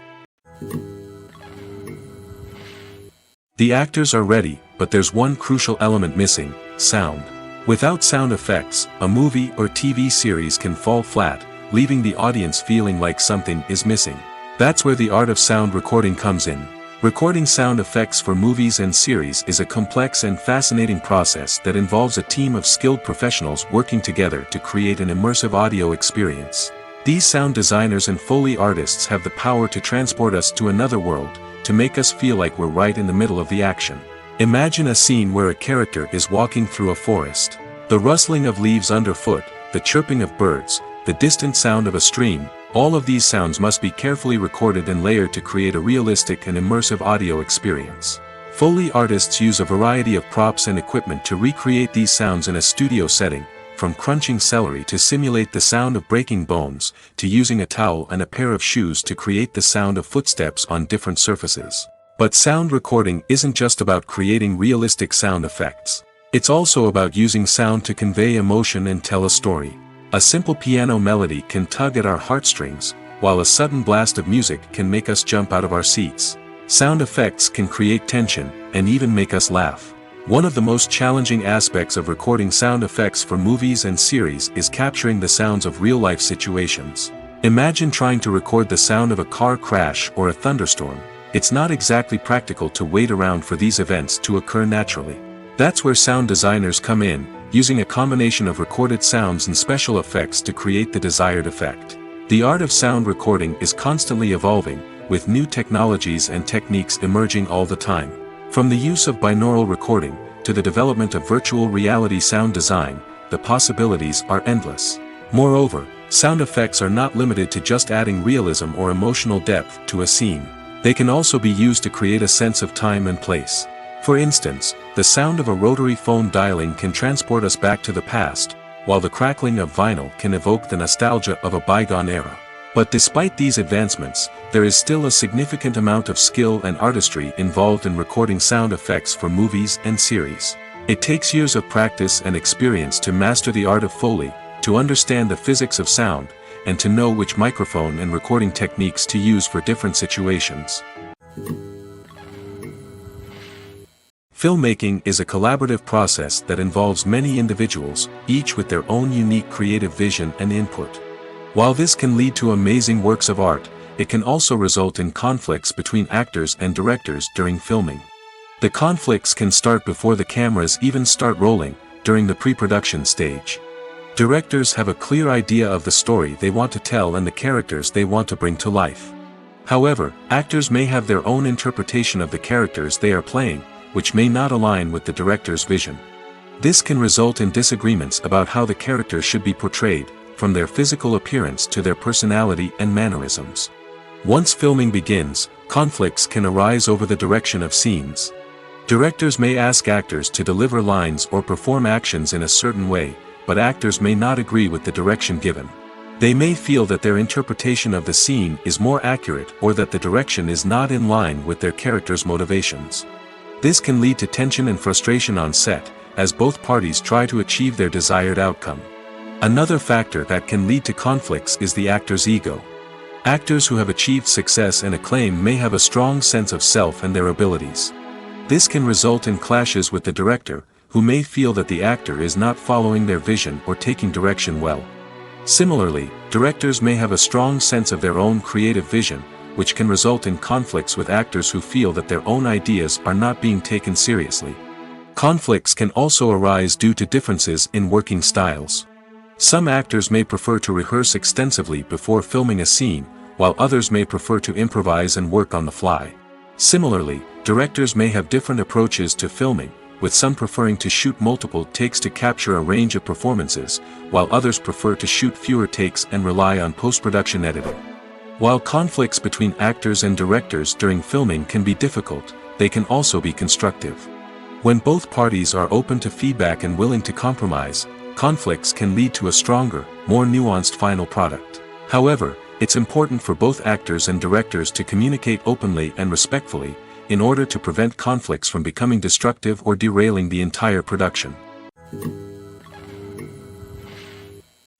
The actors are ready, but there's one crucial element missing: sound. Without sound effects, a movie or TV series can fall flat, leaving the audience feeling like something is missing. That's where the art of sound recording comes in. Recording sound effects for movies and series is a complex and fascinating process that involves a team of skilled professionals working together to create an immersive audio experience. These sound designers and Foley artists have the power to transport us to another world, to make us feel like we're right in the middle of the action. Imagine a scene where a character is walking through a forest. The rustling of leaves underfoot, the chirping of birds, the distant sound of a stream, all of these sounds must be carefully recorded and layered to create a realistic and immersive audio experience. Foley artists use a variety of props and equipment to recreate these sounds in a studio setting, from crunching celery to simulate the sound of breaking bones, to using a towel and a pair of shoes to create the sound of footsteps on different surfaces. But sound recording isn't just about creating realistic sound effects. It's also about using sound to convey emotion and tell a story. A simple piano melody can tug at our heartstrings, while a sudden blast of music can make us jump out of our seats. Sound effects can create tension, and even make us laugh. One of the most challenging aspects of recording sound effects for movies and series is capturing the sounds of real-life situations. Imagine trying to record the sound of a car crash or a thunderstorm. It's not exactly practical to wait around for these events to occur naturally. That's where sound designers come in, using a combination of recorded sounds and special effects to create the desired effect. The art of sound recording is constantly evolving, with new technologies and techniques emerging all the time. From the use of binaural recording, to the development of virtual reality sound design, the possibilities are endless. Moreover, sound effects are not limited to just adding realism or emotional depth to a scene. They can also be used to create a sense of time and place. For instance, the sound of a rotary phone dialing can transport us back to the past, while the crackling of vinyl can evoke the nostalgia of a bygone era. But despite these advancements, there is still a significant amount of skill and artistry involved in recording sound effects for movies and series. It takes years of practice and experience to master the art of Foley, to understand the physics of sound, and to know which microphone and recording techniques to use for different situations. Filmmaking is a collaborative process that involves many individuals, each with their own unique creative vision and input. While this can lead to amazing works of art, it can also result in conflicts between actors and directors during filming. The conflicts can start before the cameras even start rolling, during the pre-production stage. Directors have a clear idea of the story they want to tell and the characters they want to bring to life. However, actors may have their own interpretation of the characters they are playing, which may not align with the director's vision. This can result in disagreements about how the characters should be portrayed, from their physical appearance to their personality and mannerisms. Once filming begins, conflicts can arise over the direction of scenes. Directors may ask actors to deliver lines or perform actions in a certain way, but actors may not agree with the direction given. They may feel that their interpretation of the scene is more accurate or that the direction is not in line with their character's motivations. This can lead to tension and frustration on set, as both parties try to achieve their desired outcome. Another factor that can lead to conflicts is the actor's ego. Actors who have achieved success and acclaim may have a strong sense of self and their abilities. This can result in clashes with the director, who may feel that the actor is not following their vision or taking direction well. Similarly, directors may have a strong sense of their own creative vision, which can result in conflicts with actors who feel that their own ideas are not being taken seriously. Conflicts can also arise due to differences in working styles. Some actors may prefer to rehearse extensively before filming a scene, while others may prefer to improvise and work on the fly. Similarly, directors may have different approaches to filming, with some preferring to shoot multiple takes to capture a range of performances, while others prefer to shoot fewer takes and rely on post-production editing. While conflicts between actors and directors during filming can be difficult, they can also be constructive. When both parties are open to feedback and willing to compromise, conflicts can lead to a stronger, more nuanced final product. However, it's important for both actors and directors to communicate openly and respectfully, in order to prevent conflicts from becoming destructive or derailing the entire production.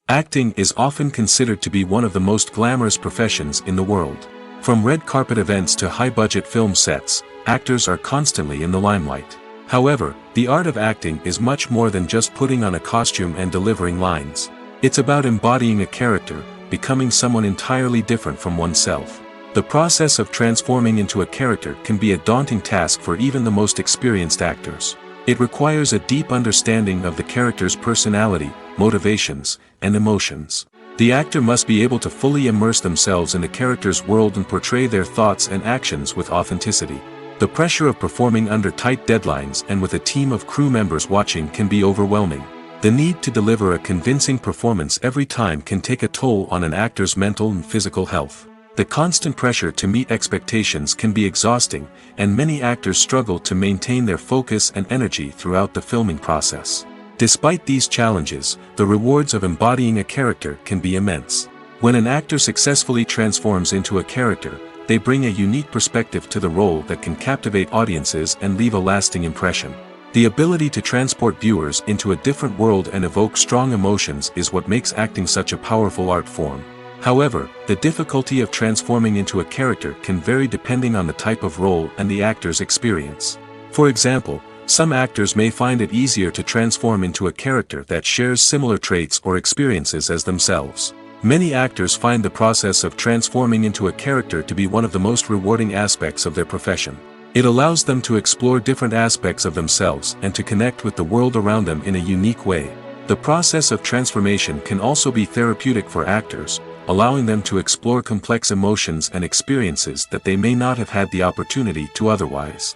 Acting is often considered to be one of the most glamorous professions in the world. From red carpet events to high-budget film sets, actors are constantly in the limelight. However, the art of acting is much more than just putting on a costume and delivering lines. It's about embodying a character, becoming someone entirely different from oneself. The process of transforming into a character can be a daunting task for even the most experienced actors. It requires a deep understanding of the character's personality, motivations, and emotions. The actor must be able to fully immerse themselves in the character's world and portray their thoughts and actions with authenticity. The pressure of performing under tight deadlines and with a team of crew members watching can be overwhelming. The need to deliver a convincing performance every time can take a toll on an actor's mental and physical health. The constant pressure to meet expectations can be exhausting, and many actors struggle to maintain their focus and energy throughout the filming process. Despite these challenges, the rewards of embodying a character can be immense. When an actor successfully transforms into a character, they bring a unique perspective to the role that can captivate audiences and leave a lasting impression. The ability to transport viewers into a different world and evoke strong emotions is what makes acting such a powerful art form. However, the difficulty of transforming into a character can vary depending on the type of role and the actor's experience. For example, Some actors may find it easier to transform into a character that shares similar traits or experiences as themselves. Many actors find the process of transforming into a character to be one of the most rewarding aspects of their profession. It allows them to explore different aspects of themselves and to connect with the world around them in a unique way. The process of transformation can also be therapeutic for actors, allowing them to explore complex emotions and experiences that they may not have had the opportunity to otherwise.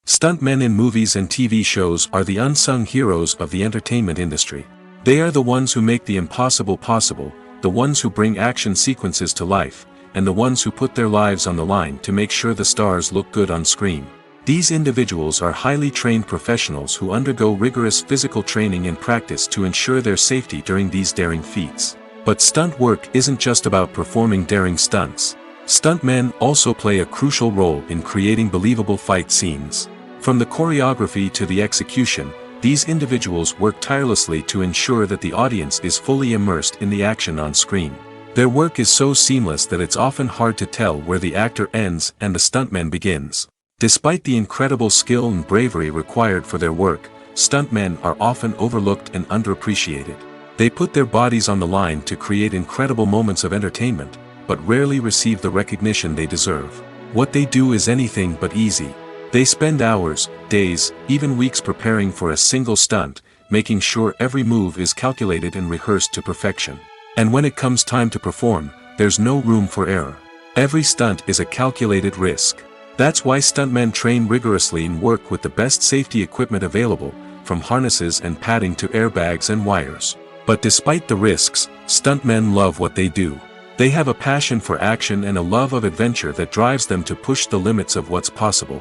Stuntmen in movies and TV shows are the unsung heroes of the entertainment industry. They are the ones who make the impossible possible, the ones who bring action sequences to life, and the ones who put their lives on the line to make sure the stars look good on screen. These individuals are highly trained professionals who undergo rigorous physical training and practice to ensure their safety during these daring feats. But stunt work isn't just about performing daring stunts. Stuntmen also play a crucial role in creating believable fight scenes. From the choreography to the execution, these individuals work tirelessly to ensure that the audience is fully immersed in the action on screen. Their work is so seamless that it's often hard to tell where the actor ends and the stuntman begins. Despite the incredible skill and bravery required for their work, stuntmen are often overlooked and underappreciated. They put their bodies on the line to create incredible moments of entertainment, but rarely receive the recognition they deserve. What they do is anything but easy. They spend hours, days, even weeks preparing for a single stunt, making sure every move is calculated and rehearsed to perfection. And when it comes time to perform, there's no room for error. Every stunt is a calculated risk. That's why stuntmen train rigorously and work with the best safety equipment available, from harnesses and padding to airbags and wires. But despite the risks, stuntmen love what they do. They have a passion for action and a love of adventure that drives them to push the limits of what's possible.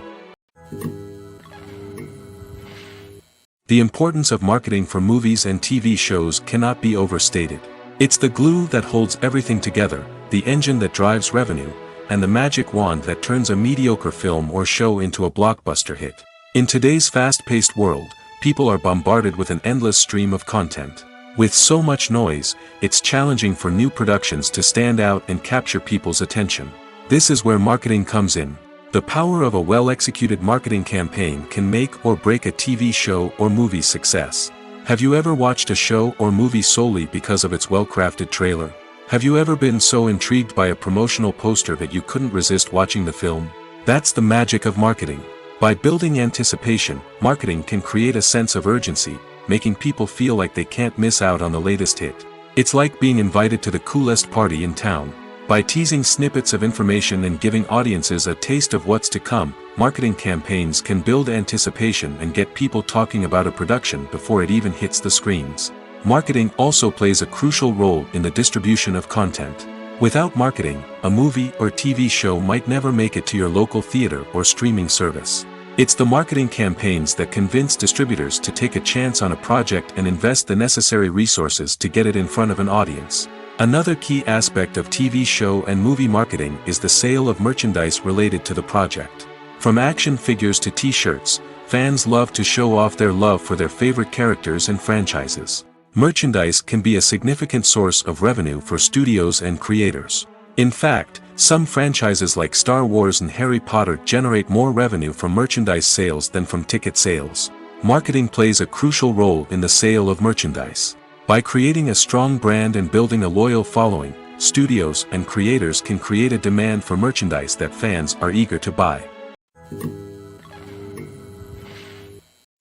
The importance of marketing for movies and TV shows cannot be overstated. It's the glue that holds everything together, the engine that drives revenue, and the magic wand that turns a mediocre film or show into a blockbuster hit. In today's fast-paced world, people are bombarded with an endless stream of content. With so much noise, it's challenging for new productions to stand out and capture people's attention. This is where marketing comes in. The power of a well-executed marketing campaign can make or break a TV show or movie's success. Have you ever watched a show or movie solely because of its well-crafted trailer? Have you ever been so intrigued by a promotional poster that you couldn't resist watching the film? That's the magic of marketing. By building anticipation, marketing can create a sense of urgency, making people feel like they can't miss out on the latest hit. It's like being invited to the coolest party in town. By teasing snippets of information and giving audiences a taste of what's to come, marketing campaigns can build anticipation and get people talking about a production before it even hits the screens. Marketing also plays a crucial role in the distribution of content. Without marketing, a movie or TV show might never make it to your local theater or streaming service. It's the marketing campaigns that convince distributors to take a chance on a project and invest the necessary resources to get it in front of an audience. Another key aspect of TV show and movie marketing is the sale of merchandise related to the project. From action figures to t-shirts, fans love to show off their love for their favorite characters and franchises. Merchandise can be a significant source of revenue for studios and creators. In fact, some franchises like Star Wars and Harry Potter generate more revenue from merchandise sales than from ticket sales. Marketing plays a crucial role in the sale of merchandise. By creating a strong brand and building a loyal following, studios and creators can create a demand for merchandise that fans are eager to buy.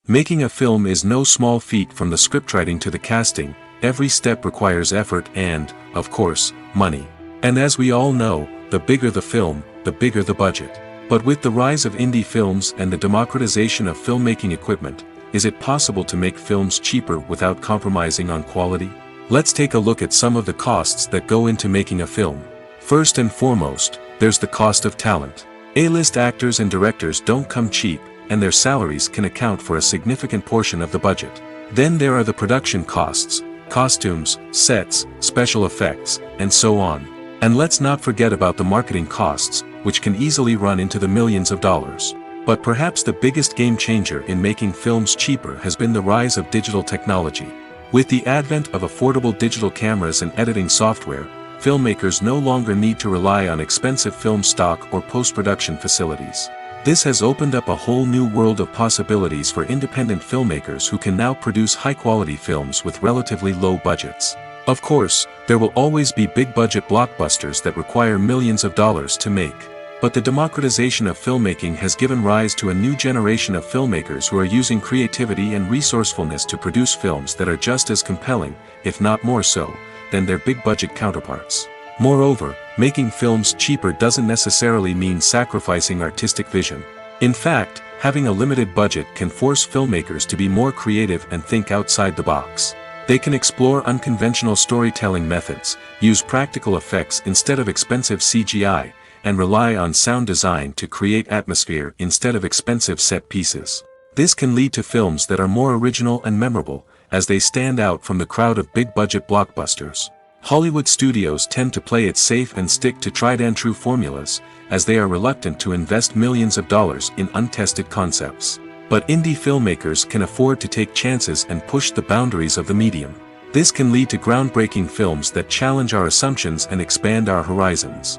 Making a film is no small feat. From the scriptwriting to the casting, every step requires effort and, of course, money. And as we all know, the bigger the film, the bigger the budget. But with the rise of indie films and the democratization of filmmaking equipment, is it possible to make films cheaper without compromising on quality? Let's take a look at some of the costs that go into making a film. First and foremost, there's the cost of talent. A-list actors and directors don't come cheap, and their salaries can account for a significant portion of the budget. Then there are the production costs, costumes, sets, special effects, and so on. And let's not forget about the marketing costs, which can easily run into the millions of dollars. But perhaps the biggest game changer in making films cheaper has been the rise of digital technology. With the advent of affordable digital cameras and editing software, filmmakers no longer need to rely on expensive film stock or post-production facilities. This has opened up a whole new world of possibilities for independent filmmakers who can now produce high-quality films with relatively low budgets. Of course, there will always be big-budget blockbusters that require millions of dollars to make. But the democratization of filmmaking has given rise to a new generation of filmmakers who are using creativity and resourcefulness to produce films that are just as compelling, if not more so, than their big-budget counterparts. Moreover, making films cheaper doesn't necessarily mean sacrificing artistic vision. In fact, having a limited budget can force filmmakers to be more creative and think outside the box. They can explore unconventional storytelling methods, use practical effects instead of expensive CGI, and rely on sound design to create atmosphere instead of expensive set pieces. This can lead to films that are more original and memorable, as they stand out from the crowd of big-budget blockbusters. Hollywood studios tend to play it safe and stick to tried-and-true formulas, as they are reluctant to invest millions of dollars in untested concepts. But indie filmmakers can afford to take chances and push the boundaries of the medium. This can lead to groundbreaking films that challenge our assumptions and expand our horizons.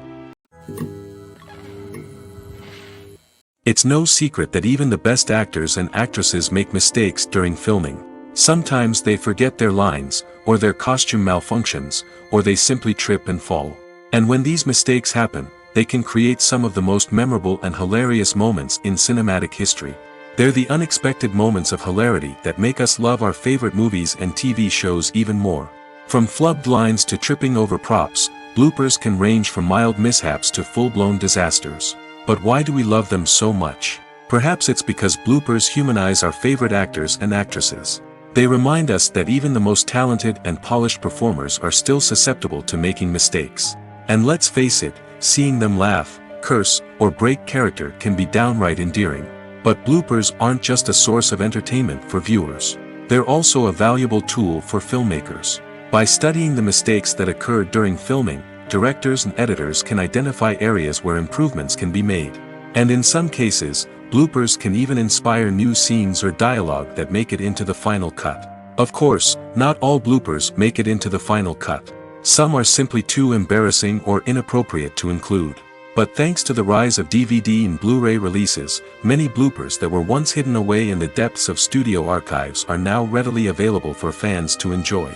It's no secret that even the best actors and actresses make mistakes during filming. Sometimes they forget their lines, or their costume malfunctions, or they simply trip and fall. And when these mistakes happen, they can create some of the most memorable and hilarious moments in cinematic history. They're the unexpected moments of hilarity that make us love our favorite movies and TV shows even more. From flubbed lines to tripping over props, bloopers can range from mild mishaps to full-blown disasters. But why do we love them so much? Perhaps it's because bloopers humanize our favorite actors and actresses. They remind us that even the most talented and polished performers are still susceptible to making mistakes. And let's face it, seeing them laugh, curse, or break character can be downright endearing. But bloopers aren't just a source of entertainment for viewers. They're also a valuable tool for filmmakers. By studying the mistakes that occurred during filming, directors and editors can identify areas where improvements can be made. And in some cases, bloopers can even inspire new scenes or dialogue that make it into the final cut. Of course, not all bloopers make it into the final cut. Some are simply too embarrassing or inappropriate to include. But thanks to the rise of DVD and Blu-ray releases, many bloopers that were once hidden away in the depths of studio archives are now readily available for fans to enjoy.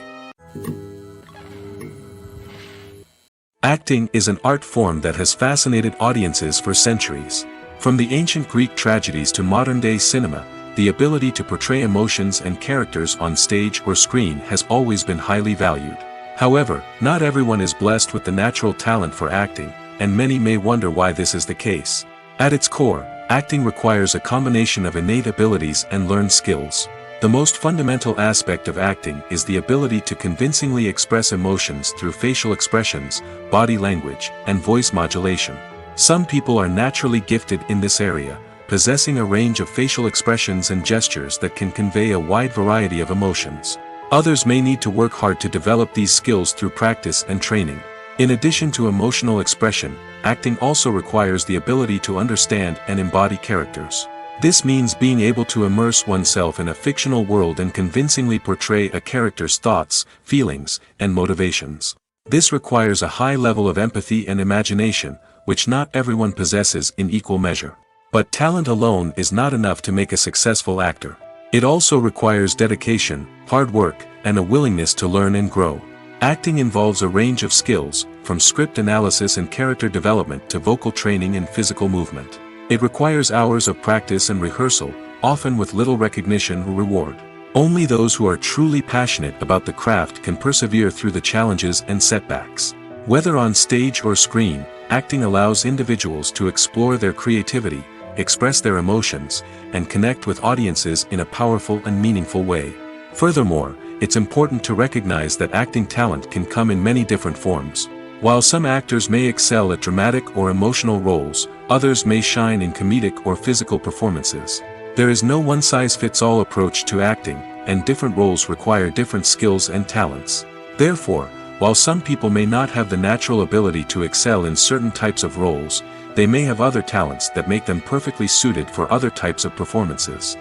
Acting is an art form that has fascinated audiences for centuries. From the ancient Greek tragedies to modern-day cinema, the ability to portray emotions and characters on stage or screen has always been highly valued. However, not everyone is blessed with the natural talent for acting, and many may wonder why this is the case. At its core, acting requires a combination of innate abilities and learned skills. The most fundamental aspect of acting is the ability to convincingly express emotions through facial expressions, body language, and voice modulation. Some people are naturally gifted in this area, possessing a range of facial expressions and gestures that can convey a wide variety of emotions. Others may need to work hard to develop these skills through practice and training. In addition to emotional expression, acting also requires the ability to understand and embody characters. This means being able to immerse oneself in a fictional world and convincingly portray a character's thoughts, feelings, and motivations. This requires a high level of empathy and imagination, which not everyone possesses in equal measure. But talent alone is not enough to make a successful actor. It also requires dedication, hard work, and a willingness to learn and grow. Acting involves a range of skills, from script analysis and character development to vocal training and physical movement. It requires hours of practice and rehearsal, often with little recognition or reward. Only those who are truly passionate about the craft can persevere through the challenges and setbacks. Whether on stage or screen, acting allows individuals to explore their creativity, express their emotions, and connect with audiences in a powerful and meaningful way. Furthermore, it's important to recognize that acting talent can come in many different forms. While some actors may excel at dramatic or emotional roles, others may shine in comedic or physical performances. There is no one-size-fits-all approach to acting, and different roles require different skills and talents. Therefore, while some people may not have the natural ability to excel in certain types of roles, they may have other talents that make them perfectly suited for other types of performances.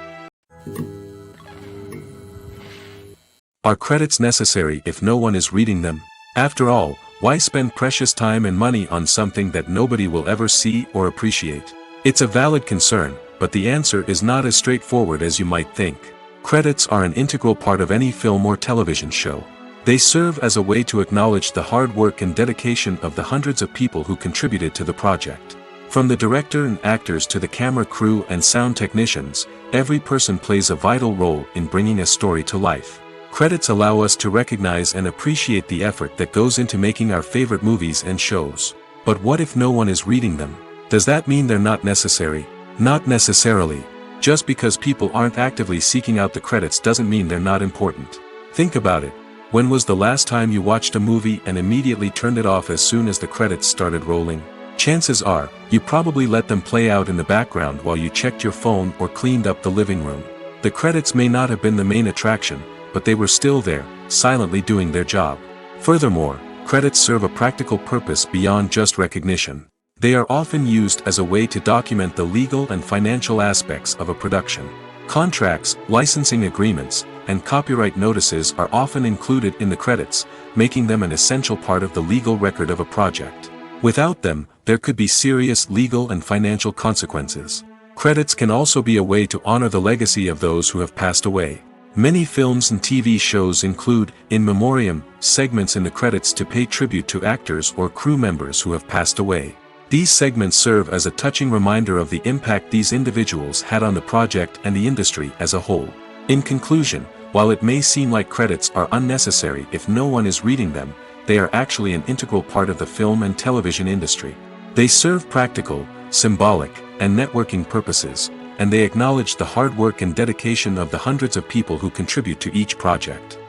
Are credits necessary if no one is reading them? After all, why spend precious time and money on something that nobody will ever see or appreciate? It's a valid concern, but the answer is not as straightforward as you might think. Credits are an integral part of any film or television show. They serve as a way to acknowledge the hard work and dedication of the hundreds of people who contributed to the project. From the director and actors to the camera crew and sound technicians, every person plays a vital role in bringing a story to life. Credits allow us to recognize and appreciate the effort that goes into making our favorite movies and shows. But what if no one is reading them? Does that mean they're not necessary? Not necessarily. Just because people aren't actively seeking out the credits doesn't mean they're not important. Think about it. When was the last time you watched a movie and immediately turned it off as soon as the credits started rolling? Chances are, you probably let them play out in the background while you checked your phone or cleaned up the living room. The credits may not have been the main attraction, but they were still there, silently doing their job. Furthermore, credits serve a practical purpose beyond just recognition. They are often used as a way to document the legal and financial aspects of a production. Contracts, licensing agreements, and copyright notices are often included in the credits, making them an essential part of the legal record of a project. Without them, there could be serious legal and financial consequences. Credits can also be a way to honor the legacy of those who have passed away. Many films and TV shows include, in memoriam, segments in the credits to pay tribute to actors or crew members who have passed away. These segments serve as a touching reminder of the impact these individuals had on the project and the industry as a whole. In conclusion, while it may seem like credits are unnecessary if no one is reading them, they are actually an integral part of the film and television industry. They serve practical, symbolic, and networking purposes, and they acknowledge the hard work and dedication of the hundreds of people who contribute to each project.